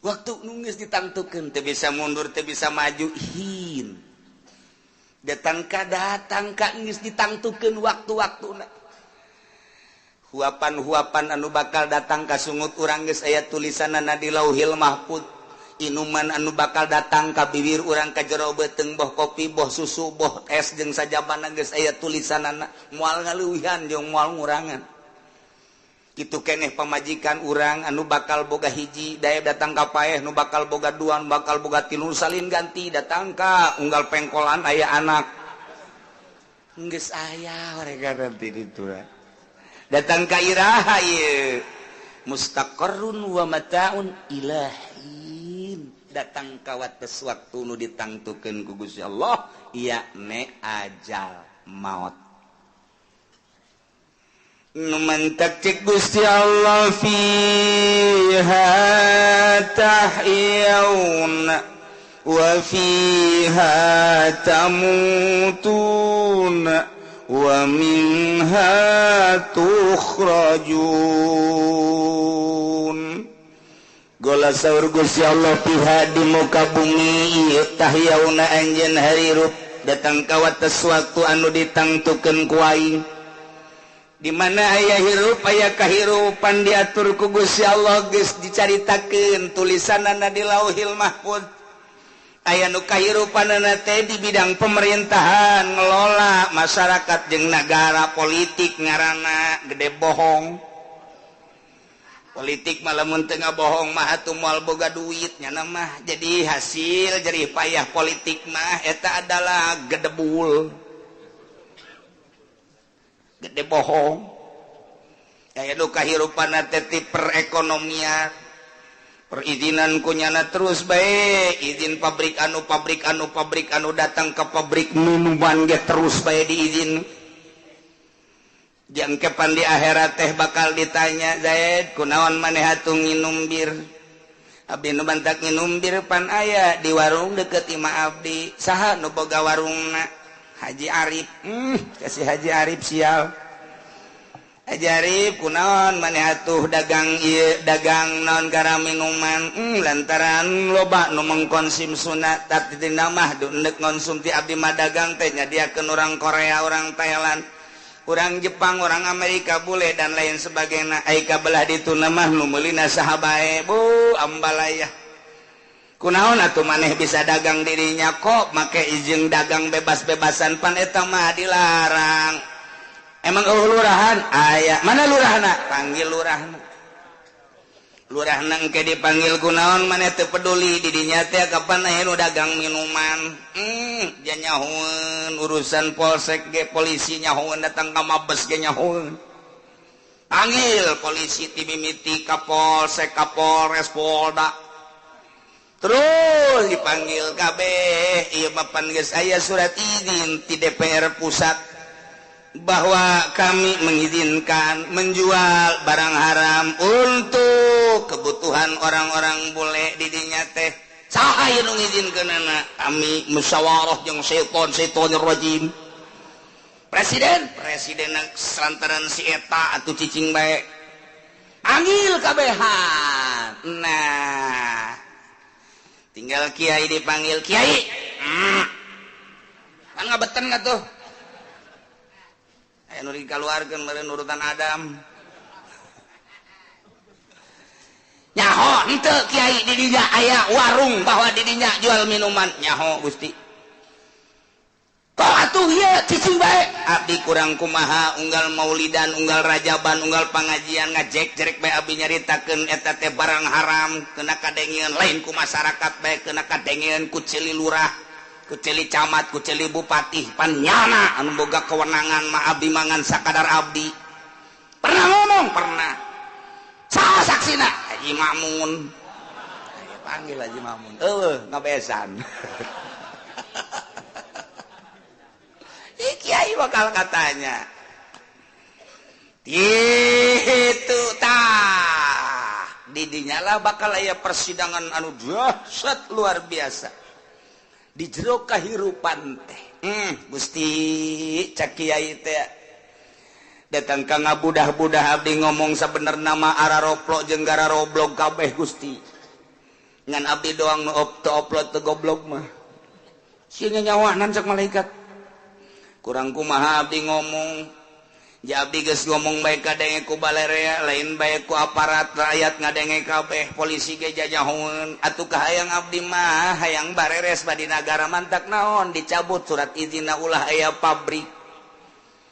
Speaker 1: Waktu nu geus ditangtukeun teu bisa mundur, teu bisa maju hin. datang ka geus ditangtukeun waktu-waktuna huapan-huapan anu bakal datang ka sungut urang geus aya tulisanana di Lauhil Mahfuz inuman anu bakal datang ka bibir urang ka jero beuteung boh kopi boh susu boh es jeung sajabana geus aya tulisanana moal ngaleuwihan jeung moal ngurangan kitu keneh pamajikan urang anu bakal boga hiji daeb datang ka paeh nu bakal boga dua nu bakal boga tilu salin ganti datang ka unggal pengkolan aya anak geus aya warega nanti ditu datang ka iraha ieu mustaqarrun wa mataun ilahin datang ka wates waktu nu ditangtukeun ku Gusti Allah yakni ajal maut numantak cik Gusti Allah fiha tahyaun wa fiha tamutun wa minha tukhrajun gola saur Gusti Allah fiha di muka bumi tahyauna anjeun harirup datang ka wates waktu anu ditangtukeun ku aing di mana aya hirup aya kahirupan diatur ku Gusti Allah geus dicaritakeun tulisanana di Lauhil Mahfuz aya nu kahirupanana teh di bidang pemerintahan ngelola masyarakat jeung nagara politik ngaranna gede bohong politik mah lamun teu ngabohong mah atuh moal boga duit nya mah jadi hasil jerih payah politik mah eta adalah gedebul gede bohong aya nu kahirupan teh ti perekonomian perizinan kunyana terus bae izin pabrik anu datang ke pabrik minuman ge terus bae diizin jangkepan di akhirat teh bakal ditanya Zaid kunaon maneh atuh nginum bir abdi nu bantak nginum bir pan aya di warung deket imah abdi saha nu boga warungna Haji Arif kasih Haji Arif sial Haji Arif kunaon maneh atuh dagang ieu dagang naon gara minuman lantaran loba nu mengkonsum sunat tapi tina mah deuk ngonsum ti abdi mah dagang teh nyadiakeun urang Korea urang Thailand urang Jepang urang Amerika bule dan lain sebagainya ai kabelah dituna mah nu meulina saha bae bu ambalaya kunaon atuh maneh bisa dagang dirinya kok make izin dagang bebas-bebasan pan eta mah dilarang emang lurahan aya mana lurahna panggil lurahna lurahna engke dipanggil kunaon maneh teu peduli di dinya teh kapan aya nu dagang minuman nya nyahoeun urusan polsek ge polisi nyahoeun datang ka mabes ge nyahoeun panggil polisi ti mimiti kapolsek kapolres polda terus dipanggil kabeh ieu mapan geus aya surat izin ti DPR pusat bahwa kami mengizinkan menjual barang haram untuk kebutuhan orang-orang bule di dinya teh saha aya nu ngizinkeunana kami musyawarah jeung syaitonir rajim presiden selantaran si eta atuh cicing bae panggil kabehan. Nah, tinggal kiai dipanggil kiai. Kan ngabeten nggak tuh? Ayo nu dikeluarkeun meureun urutan Adam. Nyaho henteu kiai di dinya aya warung bahwa di dinya jual minuman. Nyaho Gusti. Kok atuh ieu cicing bae. Abdi kurang kumaha unggal maulidan, unggal rajaban, unggal pangajian ngajek jerek bae abdi nyaritakeun eta teh barang haram, kena kadengieun lain ku masyarakat bae, kena kadengieun ku cili lurah, ku cili camat, ku cili bupati, pan nyana anu boga kewenangan mah abdi mangan sakadar abdi. Pernah ngomong? Pernah. Saha saksina? Haji Mamun. Ayo panggil Haji Mamun. Ngabesan. Kiai bakal katanya itu tah didinya lah bakal aya persidangan anu dahsyat luar biasa di jero kahirupan teh. Gusti cak kiai teh datang ka ngabudah-budah abdi ngomong sabenerna mah araroplok jeung gararoblog kabeh Gusti ngan abdi doang nu upload teu goblok mah sia nyawanan cak malaikat. Kurang kumaha abdi ngomong ja abdi geus ngomong bae kadenge ku balerea lain bae ku aparat rakyat ngadenge kabeh polisi ge jajahoeun atuh kahayang abdi mah hayang bareres badi nagara mantak naon dicabut surat izin ulah aya pabrik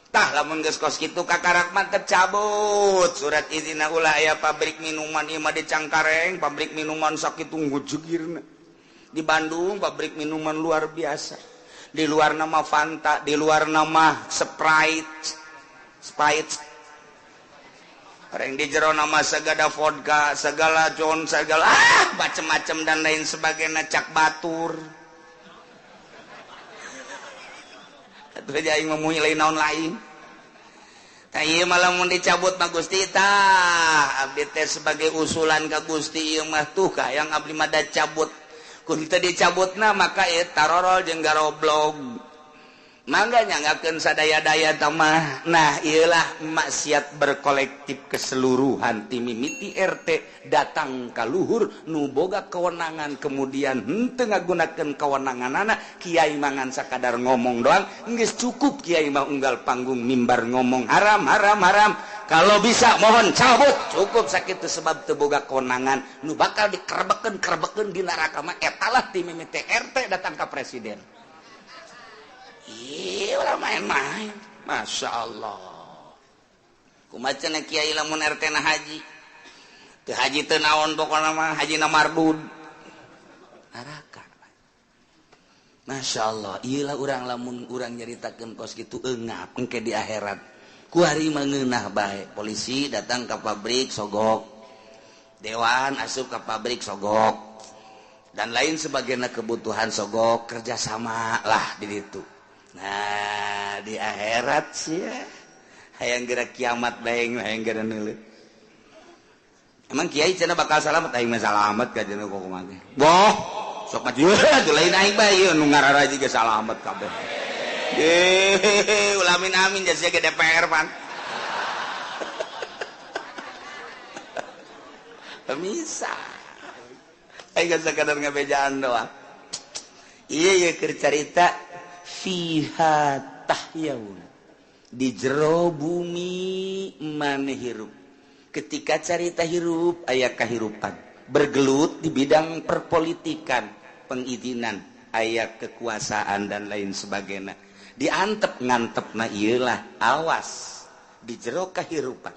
Speaker 1: tah lamun geus kos kitu kakarak mantep cabut surat izin ulah aya pabrik minuman ieu mah di Cangkareng pabrik minuman sakitu ngujugirna di Bandung pabrik minuman luar biasa. Di luar nama Fanta, di luar nama Sprite. Orang di jero nama segala vodka, segala John, segala macam-macam dan lain sebagainya cak batur. Atuh aja aing memuji lain naon lain. Tah ieu malah mun dicabut mah Gusti tah abdi teh sebagai usulan ka Gusti ieu mah tuh yang abdi mah da cabut. Kun teu dicabutna maka tarorol jeung garoblog. Mangga nyanggakeun sadaya-daya tamah. Nah, ieulah maksiat berkolektif keseluruhan ti mimiti RT datang ka luhur nu boga kewenangan kemudian henteu ngagunakeun kewenanganna kiai mangan sakadar ngomong doang geus cukup kiai mah unggal panggung mimbar ngomong haram. Kalau bisa mohon cabut cukup sakitu sebab teu boga kewenangan nu bakal dikerebekeun di neraka mah etalah ti mimiti RT datang ka presiden. Iya ulah main-main. Masya Allah. Kumacana kiai lamun RT na haji. Teu haji teu naon pokona mah haji na mardud. Neraka. Masya Allah. Iyalah urang lamun urang nyaritakeun kos kitu eungap engke di akhirat. Ku hari mangeunah bae. Polisi datang ka pabrik sogok. Dewan asup ka pabrik sogok. Dan lain sebagainya kebutuhan sogok kerjasama lah di ditu. Nah di akhirat sih ya hayang geura kiamat baeng hayang geura neuleuh emang kiai cenah bakal salamet aing mah salamet ka cenah kok kumaha teh boh sok mah ieu atuh lain aing bae ieu nu ngararaji ge salamet kabeh ulamin amin jasa ge DPR pan bisa aing geus sakadar ngabejaan doang ieu keur carita fiha tahyaun di jero bumi maneh hirup ketika carita hirup aya kahirupan bergelut di bidang perpolitikan pengizinan aya kekuasaan dan lain sebagainya diantep ngantepna ieulah awas di jero kahirupan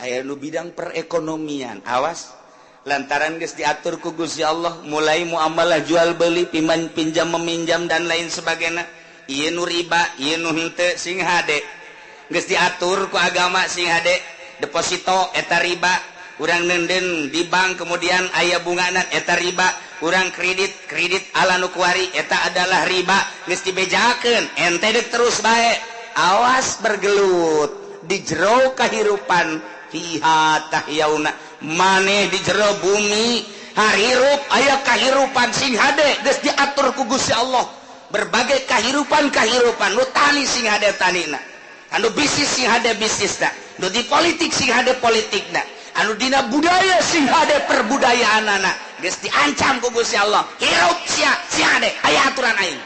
Speaker 1: aya nu bidang perekonomian awas lantaran geus diatur ku Gusti Allah mulai muamalah jual beli pinjam meminjam dan lain sebagainya ieu nu riba ieu nu henteu sing hade geus diatur ku agama sing hade deposito eta riba urang nenden di bank kemudian aya bungana eta riba urang kredit ala nu kuari eta adalah riba geus dibejakeun ente deuk terus bae awas bergelut di jero kahirupan fiha tahyauna maneh di jero bumi harirup aya kahirupan sing hade geus diatur ku Gusti Allah berbagai kahirupan nu tani sing hade tanina anu bisnis sing hade bisnisna nu di politik sing hade politikna anu dina budaya sing hade perbudayaan anak geus diancam ku Gusti Allah hirup sia hade aya aturan aing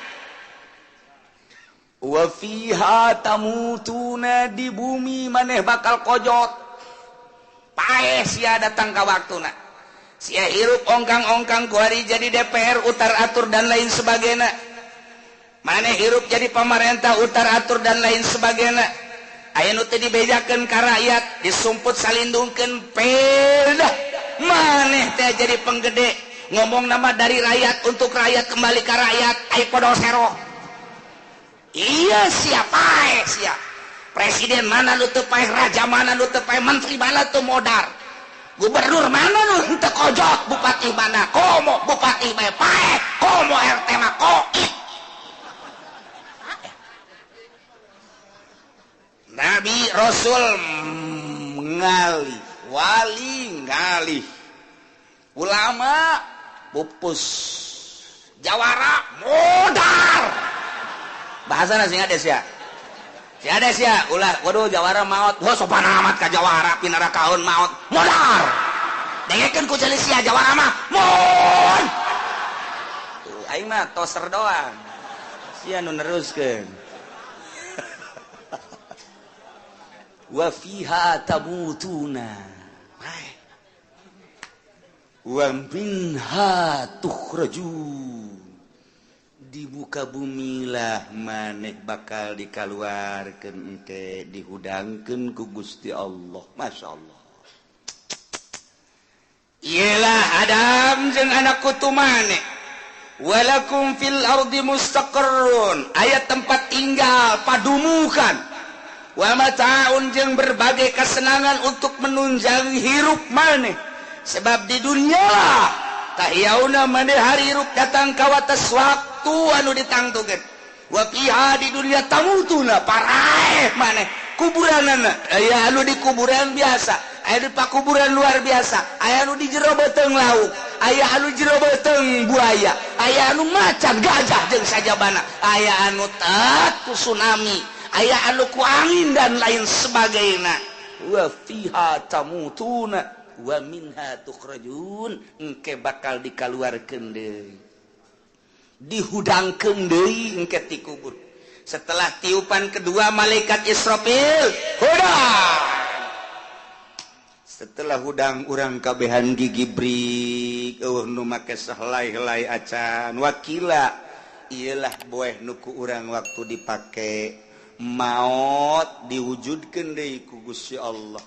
Speaker 1: wa fiha tamutuna di bumi maneh bakal kojot paeh sia datang ka waktuna sia hirup ongkang-ongkang ku hari jadi DPR utar atur dan lain sebagainya maneh hirup jadi pemerintah utar atur dan lain sebagainya aya nu teu dibejakeun ka rakyat disumput salindungkeun pedah maneh teh jadi penggede ngomong nama dari rakyat untuk rakyat kembali ke rakyat ai podo sero iya siapa sia presiden mana nu teu paeh raja mana nu teu paeh menteri mana teu modar gubernur mana nu teu kojot bupati mana komo bupati bae paeh komo RT mah koit Nabi Rasul ngalih wali ngalih ulama pupus jawara modar bahasana sing ades ya si ades ya ulah waduh jawara maot wah sopan amat ka jawara pinara kaun maot modar dengekeun ku ceuli sia jawara mah mon aing mah toser doang sia nu neruskeun wa fiha tamutuna wa minha tukhrajun di muka bumi lah maneh bakal dikaluarkeun engke dihudangkeun ku Gusti Allah masyaallah ialah Adam jeung anak kutu maneh walakum fil ardi mustaqarrun aya tempat tinggal padumukan wa mata'un jeung berbagai kesenangan untuk menunjang hirup maneh sebab di dunia lah tahyauna maneh hari hirup datang ka wates waktu anu ditangtukeun wa fiha di dunia tamutuna paraeh maneh kuburanana aya anu di kuburan biasa aya di pakuburan luar biasa aya anu di jero beuteung lauk aya anu jero beuteung buaya aya anu macan gajah jeung sajabana aya anu tet ku tsunami aya anu ku angin dan lain sebagainya wa fiha tamutuna wa minha tukhrajun engke bakal dikaluarkeun deui dihudangkeun deui engke ti kubur setelah tiupan kedua malaikat Israfil hudang setelah hudang urang kabehan gigi brik nu make sahelai-helai acan wakila iyalah boeh nu ku urang waktu dipake maut diwujudkeun deui ku Gusti Allah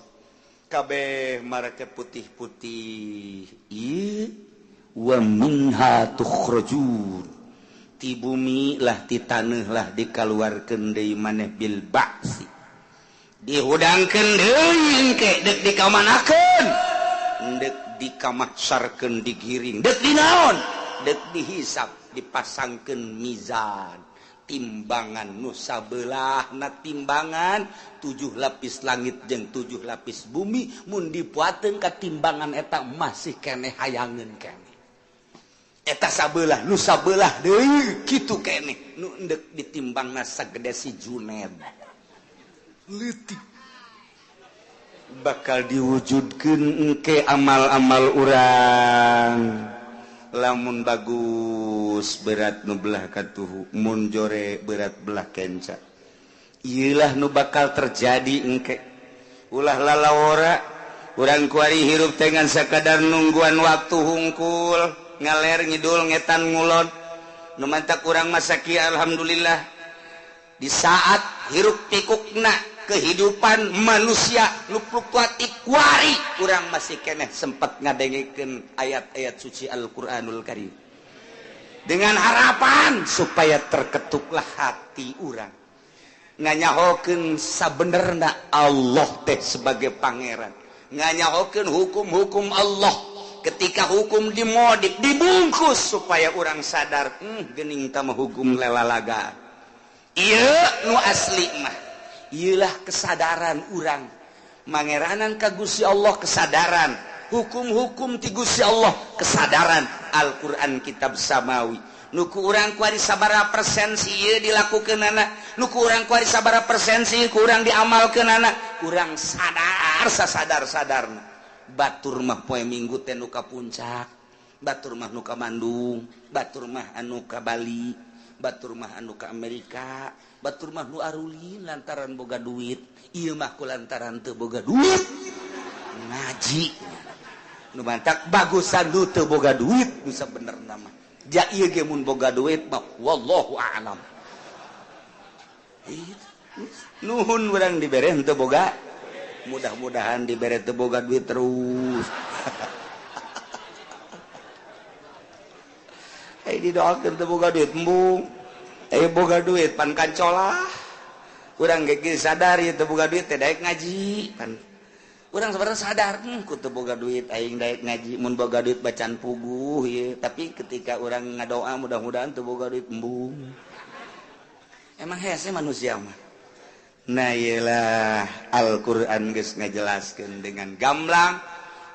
Speaker 1: kabeh marake putih-putih ieu wa minha tukhrajun ti bumi lah ti taneuh lah dikaluarkeun deui maneh bil ba'si dihudangkeun deui engke deuk dikamanakeun deuk dikamahsyarkeun digiring deuk dinaon deuk dihisab dipasangkeun mizan timbangan nu sabelahna timbangan 7 lapis langit jeung 7 lapis bumi mun dipuateun ka timbangan eta masih keneh hayangeun keneh eta sabelah nu sabelah deui kitu keneh nu endek ditimbangna sagede si Juned leutik bakal diwujudkeun engke amal-amal urang lamun bagus berat nu belah katuhu mun jore berat belah kenca ieulah nu bakal terjadi engke ulah lalawora urang kuari hirup teh ngan sakadar nungguan waktu hungkul ngaler ngidul ngetan ngulon nu mantak urang masaki alhamdulillah di saat hirup pikukna kehidupan manusia nu fluktuatif kuari urang masih keneh sempat ngadengikeun ayat-ayat suci Al-Qur'anul Karim dengan harapan supaya terketuklah hati urang nganyahokeun sabenerna Allah teh sebagai pangeran nganyahokeun hukum-hukum Allah ketika hukum dimodif dibungkus supaya urang sadar geuning tah hukum lelalaga ieu nu asli mah iyalah kesadaran urang mangeranan ka Gusti Allah kesadaran hukum-hukum ti Gusti Allah kesadaran Al-Qur'an kitab samawi nu ku urang kuari sabaraha persen ieu dilakukeunana nu ku urang kuari sabaraha persen ku urang diamalkeunana urang sadar sasadar-sadarna batur mah poe Minggu teh nu ka puncak, batur mah nu ka Bandung, batur mah anu ka Bali, batur mah anu ka Amerika, batur mah nu arulin lantaran boga duit, ieu mah ku lantaran teu boga duit ngaji. Nu mantak bagusan nu teu boga duit nu sabenerna mah. Ja ieu ge mun boga duit mah wallahu a'lam. Nuhun urang dibere henteu boga, mudah-mudahan dibere teu boga duit terus. Didoakeun teu boga duit embung. Boga duit pan kancolah. Urang ge sadar ieu teu boga duit teh daek ngaji pan. Urang sabarang sadar ku teu boga duit aing daek ngaji mun boga duit bacaan puguh ieu, tapi ketika urang ngadoa mudah-mudahan teu boga duit embung. Emang hese manusia mah. Nah iyalah Al-Quran geus ngajelaskeun dengan gamblang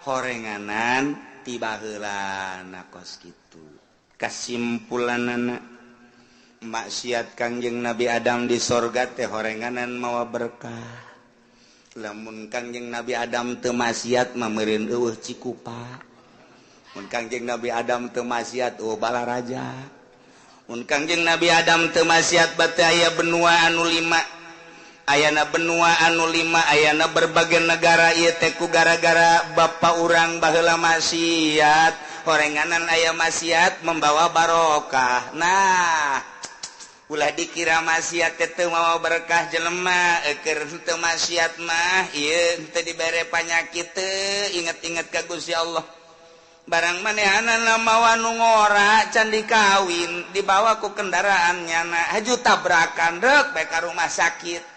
Speaker 1: horenganan ti baheulana kos kitu. Kasimpulanana maksiat Kangjeng Nabi Adam di sorga teh horenganan mawa berkah. Lamun Kangjeng Nabi Adam teu maksiat mah meureun eueuh cikupa. Mun Kangjeng Nabi Adam teu maksiat balaraja. Mun Kangjeng Nabi Adam teu maksiat bate aya benua anu 5. Ayana benua anu 5, ayana berbagai negara ieu teh ku gara-gara bapa urang baheula maksiat. Horenganan aya maksiat membawa barokah. Nah, ulah dikira maksiat teu mawa berkah jelema, keur teu maksiat mah ieu teu dibere panyakit teu inget-inget ka Gusti Allah. Barang manehanana mawa nu ngora can dikawin dibawa ku kendaraannya haju tabrakan rek bae ka rumah sakit.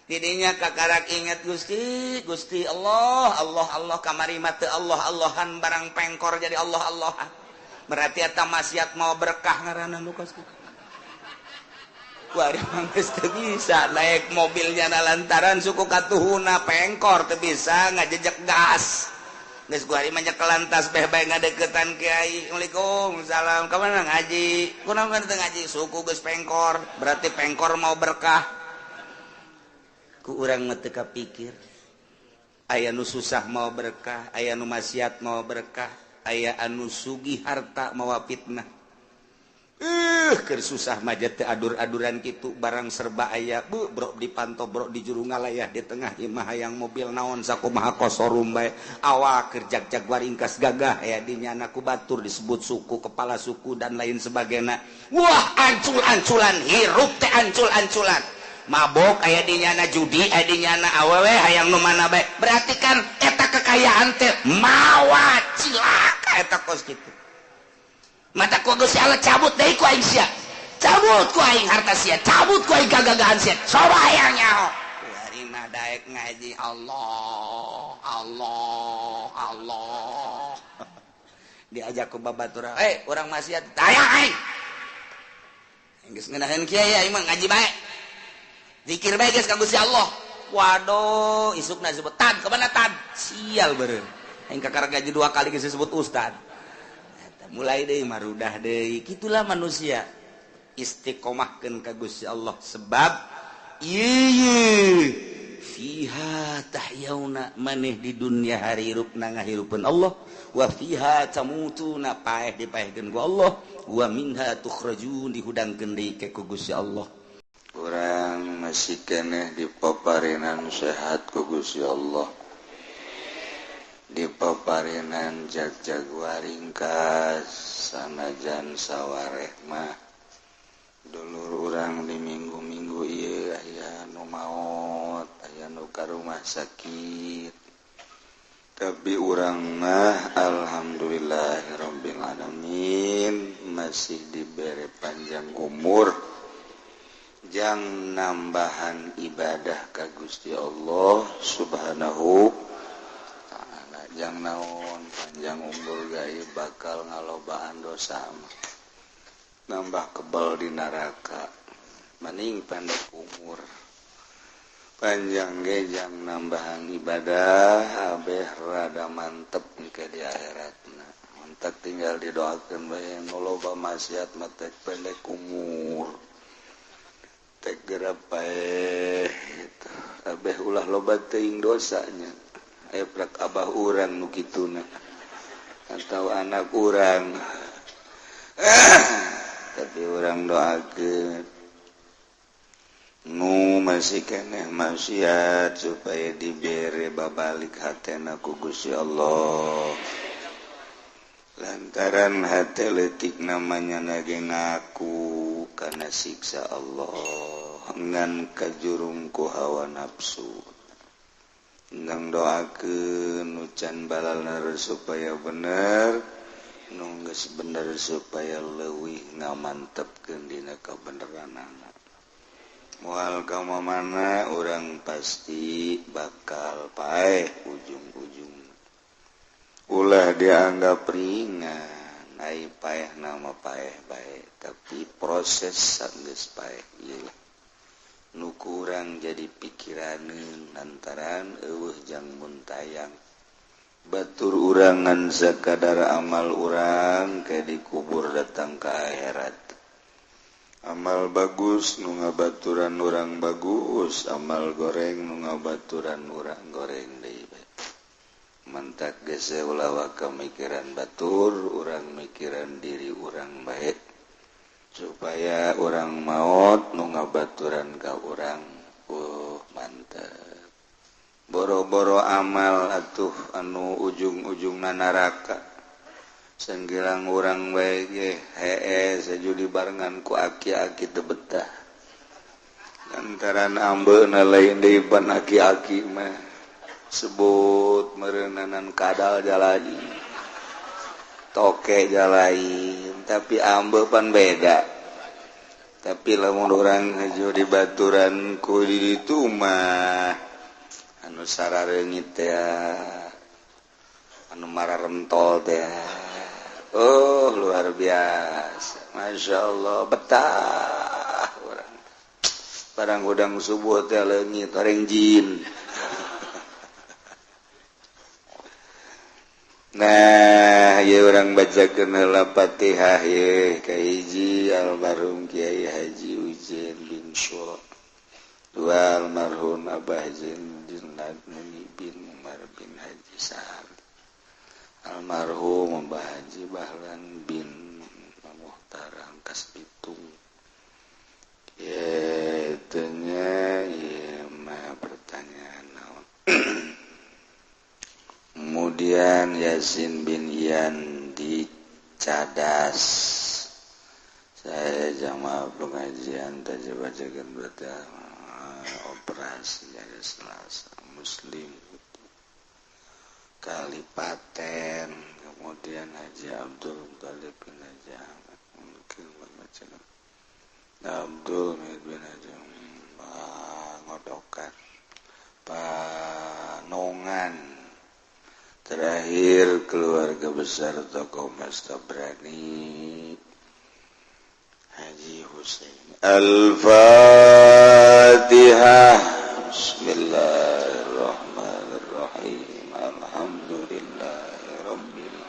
Speaker 1: Didinya kakarak inget Gusti Allah kamari mah teu Allah-Allahan barang pengkor jadi Allah-Allahan. Berarti eta maksiat mau berkah ngaranna nu kos kitu. Kuari mah geus teu bisa naik mobilnya lantaran suku katuhuna pengkor teu bisa ngajejek gas. Geus kuari mah nya kelantas bae ngadeukeutan kiai. Asalamualaikum, salam. Ka mana ngaji? Kunaon teu ngaji? Suku geus pengkor, berarti pengkor mau berkah. Ku urang mah teu kapikir. Aya nu susah mau berkah, aya nu maksiat mau berkah, aya anu sugih harta mawa fitnah. Keur susah mah teh adur-aduran kitu barang serba aya. Bro dipantau bro di juru ngalayah di tengah imah hayang mobil naon sakumaha kosorum bae. Awak keur jag-jag waringkas gagah aya dinya anaku batur disebut suku, kepala suku dan lain sebagainya. Wah, ancul-anculan hirup teh ancul-anculan. Mabok aya dinyana judi, aya dinyana awewe hayang nu mana bae. Berarti kan eta kekayaan teh mawa cilaka eta kos kitu. Mata ku Gusti Allah cabut deui ku aing sia. Cabut ku aing harta sia, cabut ku aing gagagahan sia. Coba hayang nyaho. Ari mah daek ngaji Allah. Diajak ku babaturan, urang maksiat, tayang aing. Geus ngeunaheun kiai aing mah ngaji bae. Zikir bae geus ka Gusti Allah. Waduh, isukna disebut tan, kemana tan? Sial beureun. Aing kakar gaji 2 kali geus disebut ustad. Mulai deui marudah deui. Kitulah manusia. Istiqomahkeun ka Gusti Allah sebab ieu fiha tahyauna maneh di dunia harirupna ngahirupeun Allah wa fiha tamutuna paeh dipaehkeun ku Allah wa minha tukhrajun dihudangkeun deui ka Gusti Allah.
Speaker 3: Urang masih keneh di paparinan sehat ku Gusti Allah, di paparinan jag-jag waringkas sanajan sawareh mah dulur urang di minggu-minggu ieu aya nu maot, aya nu ka rumah sakit. Tapi urang mah alhamdulillahirabbil alamin masih diberi panjang umur jang nambahan ibadah ka Gusti Allah Subhanahu taala. Jang naon panjang umur gaib bakal ngalobaan dosa nambah kebal di neraka. Mending pendek umur panjang ge jang nambahan ibadah abeh rada mantep ke di akhiratna. Mantap tinggal didoakeun bae nu loba maksiat mah pendek umur. Tek gerap bae gitu. Abeh ulah loba teuing dosanya. eprak abah urang nu kituna atau anak urang tapi orang doakeun nu masih keneh maksiat supaya dibere babalik hatena ku Gusti Allah lantaran hati letik namanya nage ngaku karena siksa Allah ngan kajurung ku hawa nafsu nang doakeun nucan balalna supaya bener nu geus bener supaya leuwih ngamantepkeun dina kabeneranana moal ka mana urang pasti bakal paeh ujung-ujung ulah dianggap ringan ai paeh nama paeh bae tapi proses geus paeh ieu nu kurang jadi pikiraneun lantaran eueuh jang muntayang batur urangan sakadar amal urang ke dikubur datang ke akhirat amal bagus nu ngabaturan urang bagus amal goreng nu ngabaturan urang goreng deui mantak geus ulah kamikiran batur urang mikiran diri urang baik supaya orang maut nu ngabaturan ka urang mantap boro-boro amal atuh anu ujung-ujungna neraka sanggilang urang bae ge hee sajudi barengan ku aki-aki teu betah lantaran ambeuna lain deui pan aki-aki mah sebut meureunanan kadal jalai toke jalain tapi ambe pan beda tapi lamun urang haju di baturan ku di ditu mah anu sarareungit teh anu mararentol teh oh luar biasa Masya Allah betah urang barang udang subuh teh leungit horeng jin. Nah, ya orang bacakeun heula Fatihah ye ka hiji almarhum Kiai Haji Ujen bin Syura. Dua almarhum Abah Zain Muni bin Umar bin Haji Sahal. Almarhum Abah Haji Bahlan bin Muhtar Angkas Bitung. Ya, tanya ya mah pertanyaan naon. Kemudian Yasin bin Ian di Cadas saya jamaah pengajian tadi bacakan berita operasi hari Selasa Muslim Kalipaten kemudian Haji Abdul Muthalib bin Haji Ahmad mungkin bacakan Abdul bin Haji Ngodokan Panongan terakhir keluarga besar tokoh Mas Tabrani Haji Husain Al-Fatihah Bismillahirrahmanirrahim Alhamdulillahirabbil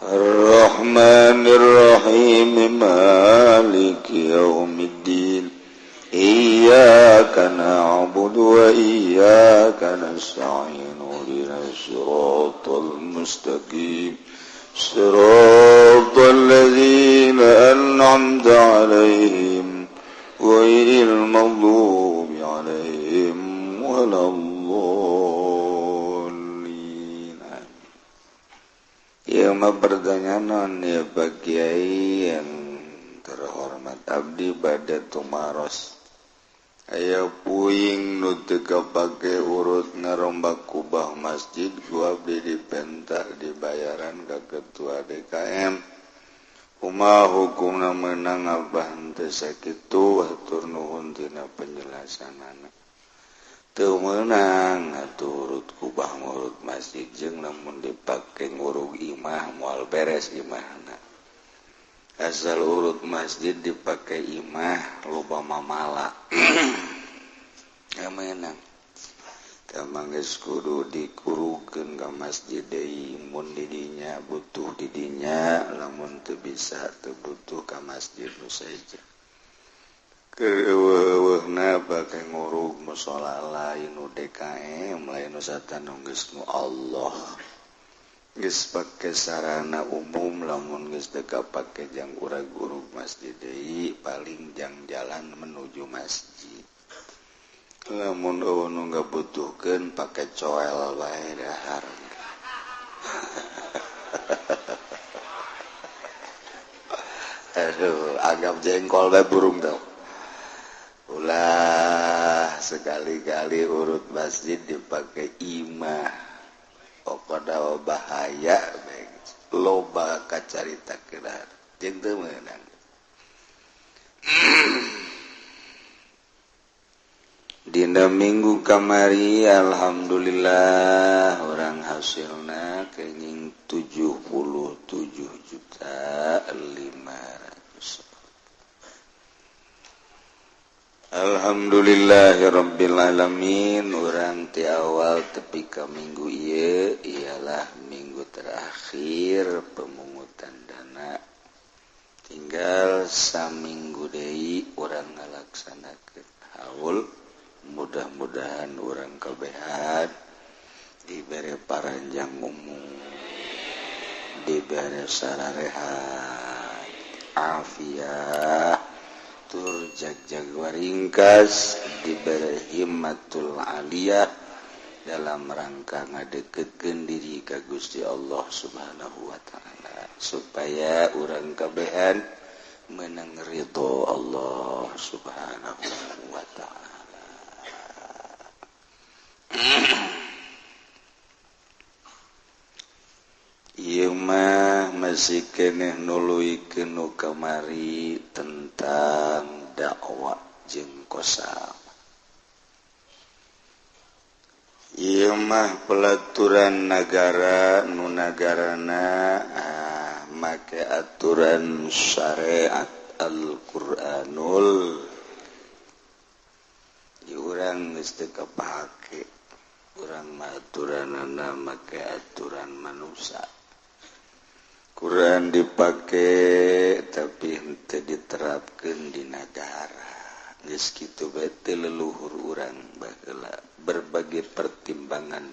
Speaker 3: Ar-Rahmanirrahim Maliki yaumiddin Iyyaka na'budu wa iyyaka nasta'in الصراط المستقيم صراط الذين أنعمت عليهم غير المغضوب عليهم ولا الضالين. Yang pertanyaan ya Pak Kiai yang terhormat abdi badat tumaros aya puing nu teu kapake urut ngarombak kubah masjid gua abdi dipentak dibayaran ka ketua DKM kumaha hukumna meunang abah teu sakitu hatur nuhun tina penjelasanana teu meunang atuh urut kubah urut masjid jeung lamun dipake ngurug imah moal beres imahna asal urut masjid dipakai imah loba mamala ya menang kamang geus kudu dikurukeun ka masjid deui mun didinya butuh didinya lamun teu bisa teu butuh ka masjid nu saeja Keweuhna pakai ngurug mushola lain nu DKM lain nu satanu geus nu Allah geus pake sarana umum lamun geus teu kapake jang urag-urug masjid deui paling jang jalan menuju masjid lamun eueuh nu ngabutuhkeun pake coel bae dahar aduh anggap jengkol bae burung tau ulah sekali-kali urut masjid dipakai imah pokoknya bahaya loba kacarita kelar jeung teu meunang dina minggu kamari alhamdulillah orang hasilna kenging 77.500.000. Alhamdulillahirabbil alamin urang ti awal tepi ka minggu ieu ialah minggu terakhir pemungutan dana tinggal saminggu deui urang ngalaksanakeun haul mudah-mudahan urang kabehan dibere paranjang umur dibere sararehat afiat tur jag-jag waringkas diberi himmatul aliyah dalam rangka ngadeukeukeun diri ka Gusti Allah Subhanahu wa taala supaya urang kabehan meunang ridho Allah Subhanahu wa taala. Ieu mah masih keneh nuluykeun nu kamari tentang dakwah jeung qasam. Ieu mah pelaturan nagara nu nagarana make aturan syariat Al-Qur'anul di urang geus teu kapake urang mah aturanna make aturan manusia. Quran dipake tapi henteu diterapkeun di negara geus kitu bae teu leluhur urang baheula berbagai pertimbangan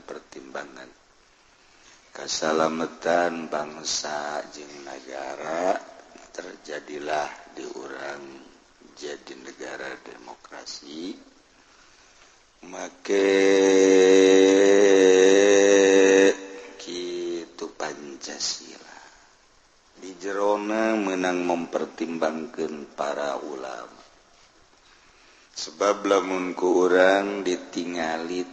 Speaker 3: kasalamatan bangsa jeung negara terjadilah di urang jadi negara demokrasi make kitu Pancasila di jerona menang mempertimbangkan para ulama sebab lamun ku urang ditingali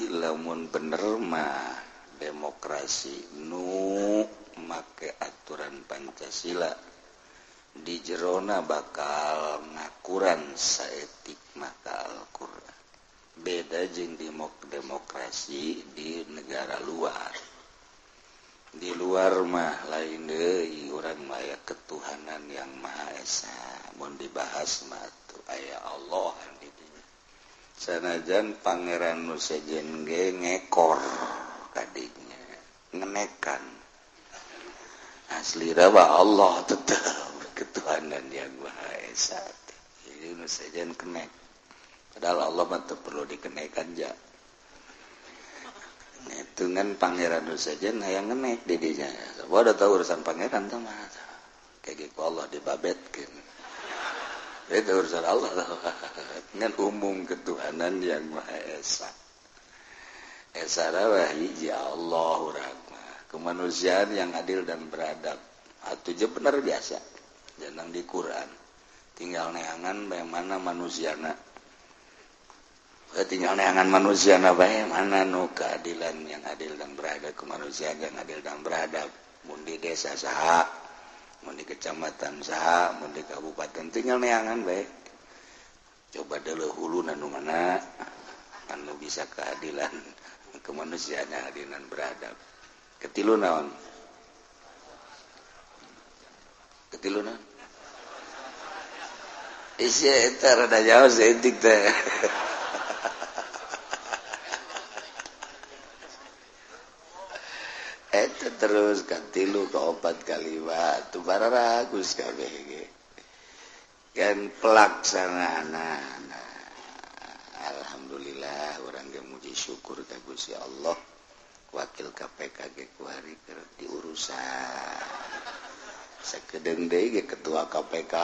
Speaker 3: lamun bener mah demokrasi nu make aturan Pancasila di jerona bakal ngakuran saetik mata Al-Qur'an beda jeung demokrasi di negara luar. Di luar mah lain deui urang maya ketuhanan yang Maha Esa mun dibahas mah tuh aya Allah di dinya sanajan pangeran nu sejen ge ngekor kadinya ngenekan asli mah Allah tetep ketuhanan yang Maha Esa jadi nu sejen kenek padahal Allah mah teu perlu dikenekan ja ngitungan pangeran nu sajen hayang ngenek di dinya. Sabab ada tahu urusan pangeran tah mah. Kayak gitu Allah dibabetkeun. Itu urusan Allah dengan umum ketuhanan yang Maha Esa. Esa wa hiji Allah urang mah. Kemanusiaan yang adil dan beradab. Atuh je bener biasa. Jangan di Quran. Tinggal neangan bagaimana manusiana. Tinggal neangan manusia bae mana nu keadilan yang adil dan beradab kemanusiaan yang adil dan beradab mun di desa saha mun di kecamatan saha mun di kabupaten tinggal neangan bae coba deuleuh huluna nu mana anu bisa keadilan kemanusiaan yang adil dan beradab ketilu naon isi eta rada jauh seetik teh eta terus katilu ke 4 kali tu bararagus kabeh ge kan pelaksanaan. Alhamdulillah orang ge muji syukur ka Gusti Allah. Wakil KPK ge ku hari keur diurusan. Sakedeung deui ge ketua KPK.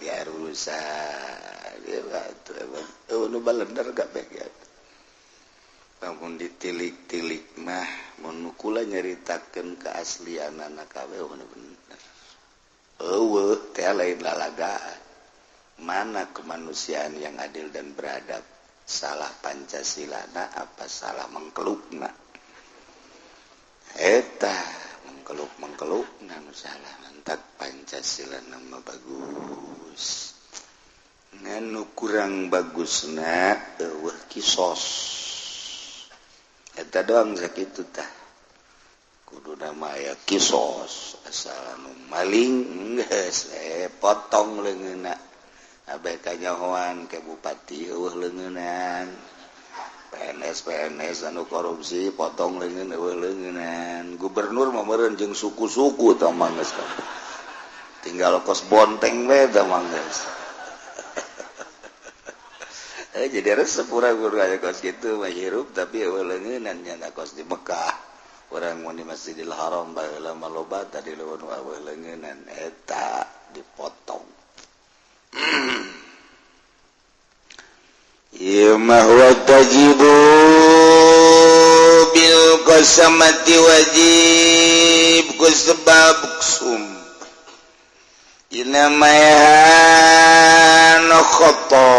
Speaker 3: Dia urusan. Dia atuh nu balender KPK. Lamun ditilik-tilik mah mun kula nyaritakeun keaslianana kabeh bener. Eueuh teh lain lalagaan. Mana kemanusiaan yang adil dan beradab? Salah Pancasilana apa salah mengkelukna? Eta mengkelukna nu salah. Mantak Pancasila mah bagus. Nganu kurang bagusna eueuh kisos. Eta doang sakitu tah. Kudu nama aya kisos. Asal anu maling geus potong leungeunna. Abah kanyahoan ke bupati eueuh leungeunnan. PNS anu korupsi potong leungeun eueuh leungeunnan. Gubernur mah meureun jeung suku-suku tah manggeus. Tinggal kos bonteng we tah manggeus. Jadi resep urang kudu aya kos kitu mah hirup tapi eueuh leungeunnan nya kos di Mekah. Urang mun di Masjidil Haram baheula mah loba tadi leuweun eueuh leungeunnan eta dipotong. Ya mahwa tajibu bil qasamati wajib kusebab sumpah inamayan khoto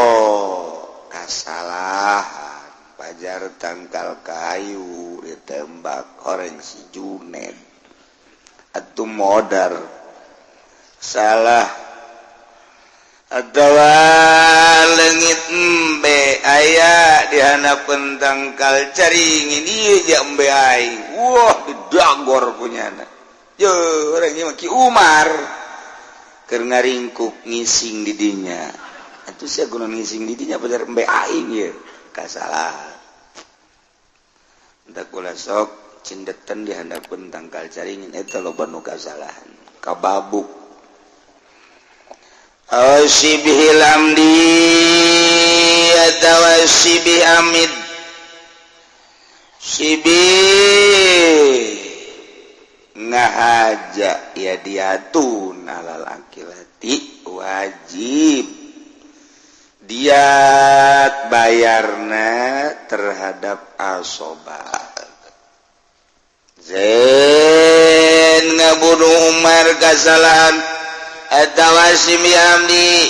Speaker 3: kasalahan pajar tangkal kayu ditembak orang si Juned atuh modar salah atawa leungit embe aya di hanapeun tangkal caringin ieu ja embe aing wah didagor punyana ye urang ieu mah Ki Umar keur ngaringkuk ngising di dinya atuh sia guna ngising di dinya bener embe aing ye kasalahan da kula sok cindetan di hanapeun tangkal caringin eta loba nu kasalahan kababuk Sibihil amdi atawa sibih amid sibih ngahaja ya diatun alal akilati wajib diat bayarna terhadap asoba Zain ngabunuh Umar kasalahan atawa sibih amdi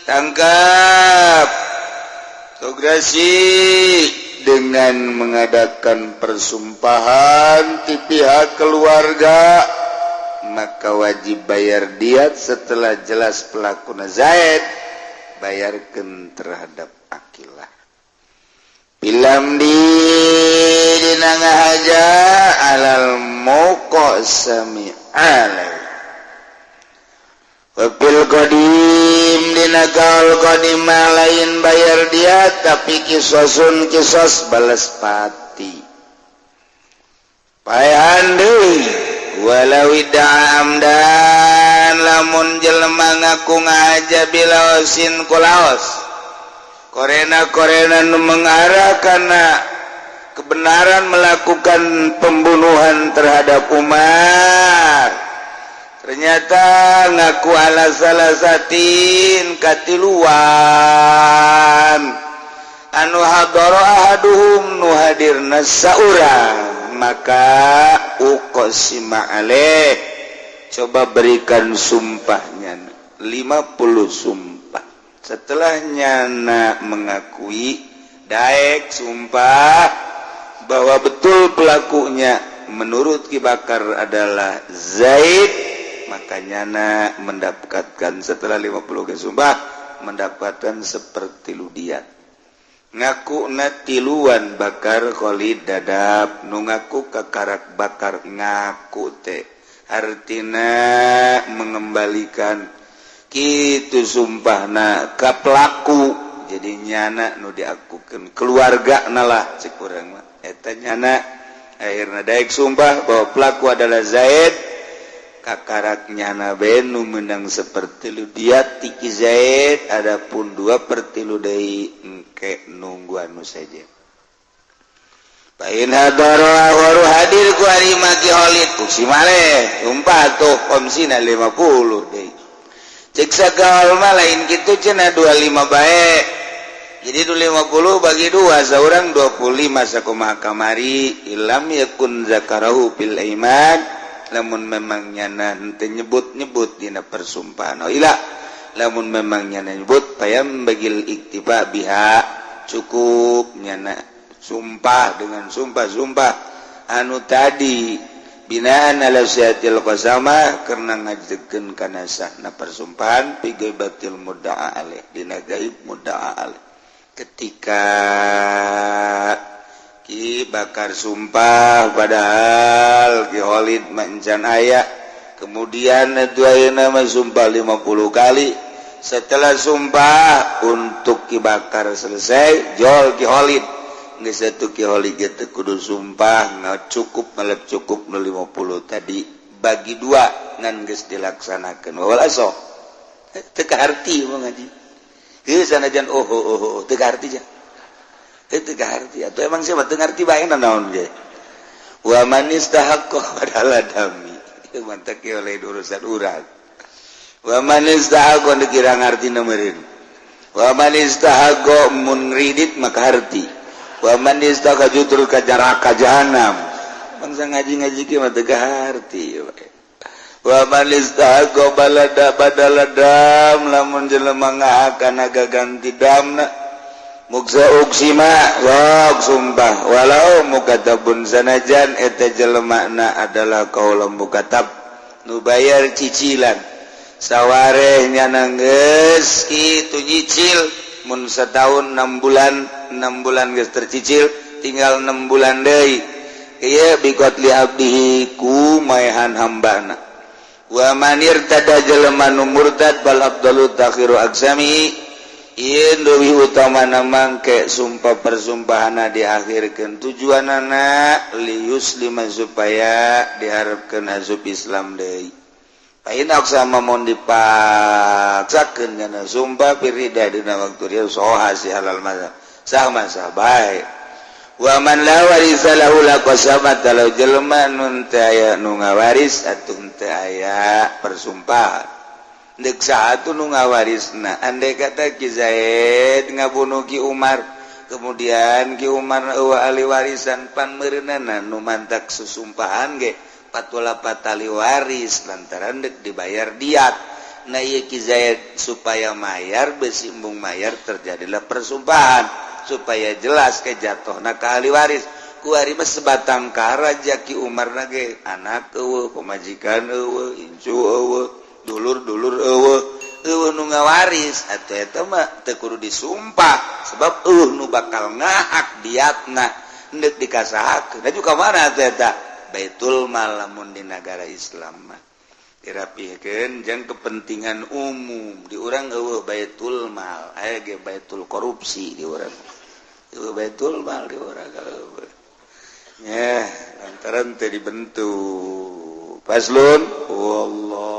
Speaker 3: tangkap tugrasi dengan mengadakan persumpahan di pihak keluarga maka wajib bayar diat setelah jelas pelakuna Zaid bayarkan terhadap akilah bilam di dina ngahaja alal muqassami alaih Wapil kodim dina kaul kodim lain bayar dia tapi kisosun kisos balas pati. Paehan deui walau amdan lamun jelema ngaku ngahaja bilaosin kulaos. Korena nu mengarah kana kebenaran melakukan pembunuhan terhadap Umar. Ternyata ngaku ala salah satin katiluan anu hadara ahaduhum nu hadirna saurang maka uqsima alaih coba berikan sumpahnya 50 sumpah setelahnya mengakui daek sumpah bahwa betul pelakunya menurut Ki Bakar adalah Zaid makanya mendapatkan setelah 50 sumpah mendapatkan seperti ludiat ngaku tiluan bakar Khalid dadap nu ngaku kakarak bakar ngaku teh artina mengembalikan kitu sumpahna ka pelaku jadi nyana nu diakukeun keluarga nalah cek urang mah eta nyana akhirna daek sumpah bahwa pelaku adalah Zaid kakaraknya nabenu menang seperti lu dia tiki Zaid adapun 2/3 dari engke nunggu anu saja pain hadaro hadir ku hari maki Holid uksi male umpah tuh komsina 50 deh cek sakal mah lain gitu cenah 25 bae jadi 50 bagi 2 seorang 25 sakumaha kamari ilam yakun zakarahu fil iman lamun memang nyana henteu nyebut-nyebut dina persumpahan ilah lamun memang nyana nyebut payam bagil iktiba biha cukup nyana sumpah dengan sumpah-sumpah anu tadi binaan ala syatil qasama karena ngajdekeun kana sahna persumpahan fi gaibatil mudda'a alaih dina gaib mudda'a alaih ketika Ki bakar sumpah padahal Ki Holid mancan aya kemudian dua nama sumpah 50 kali setelah sumpah untuk Ki bakar selesai jol Ki Holid geus atuh Ki Holid teh kudu sumpah cukup melep cukup 50 tadi bagi 2 ngan geus dilaksanakeun wal aso teu kaharti mah ngaji geus sanajan teu kaharti jah itu ngerti atau emang siapa tuh ngerti bae naon ge wa man istahaqqa padahal adami itu mantap ke oleh urusan urang wa man istahaqqa dikira ngerti nomeureun wa man istahaqqa mun ngridit maka harti wa man istahaqqa jutur ka jaraka jahanam bangsa ngaji-ngaji ki mah teu harti wa man istahaqqa balada badaladam lamun jelema ngahakana gaganti damna muksa uksima sok sumpah walau mukatabun sanajan eta jelemana adalah kaula mukatab nu bayar cicilan sawarehnya nanggeus kitu nyicil mun setahun 6 bulan geus tercicil tinggal 6 bulan deui ieu biqatli abdihi ku maehan hambana wa manir tada jelema nu murtad bal afdalu takhiru aksami ieu leuwih utamana mangke sumpah persumpahana diakhirkeun tujuanana liuslima supaya diharapkeun asup Islam deui pain aksama mun dipaksakeun kana sumpah pirida dina waktu dia soha si halal mazhab sah masa bae wa man la warisa lahu laqasama talau jelema nun teu aya nu ngawaris atuh teu aya persumpahan dek satu nu ngawarisna andai kata Ki Zaid ngabunuh Ki Umar kemudian Ki Umar eueuh ahli warisan pan meureunana nu mantak susumpahan ge patulapat ahli waris lantaran dek dibayar diat na ieu Ki Zaid supaya mayar besi embung mayar terjadilah persumpahan supaya jelas ke jatuhna ka ahli waris ku ari mah sebatang kara Ki Umar na ge anak eueuh pamajikan eueuh incu eueuh dulur eueuh nu ngawaris atuh eta mah teu kudu disumpah sebab nu bakal ngahak diatna hendak dikasahakeun da juga mana eta baitul mal lamun di negara Islam mah dirapihkeun jeung kepentingan umum di urang eueuh baitul mal aya ge baitul korupsi di urang eueuh baitul mal di urang ya lantaran teu dibentuk paslun wallah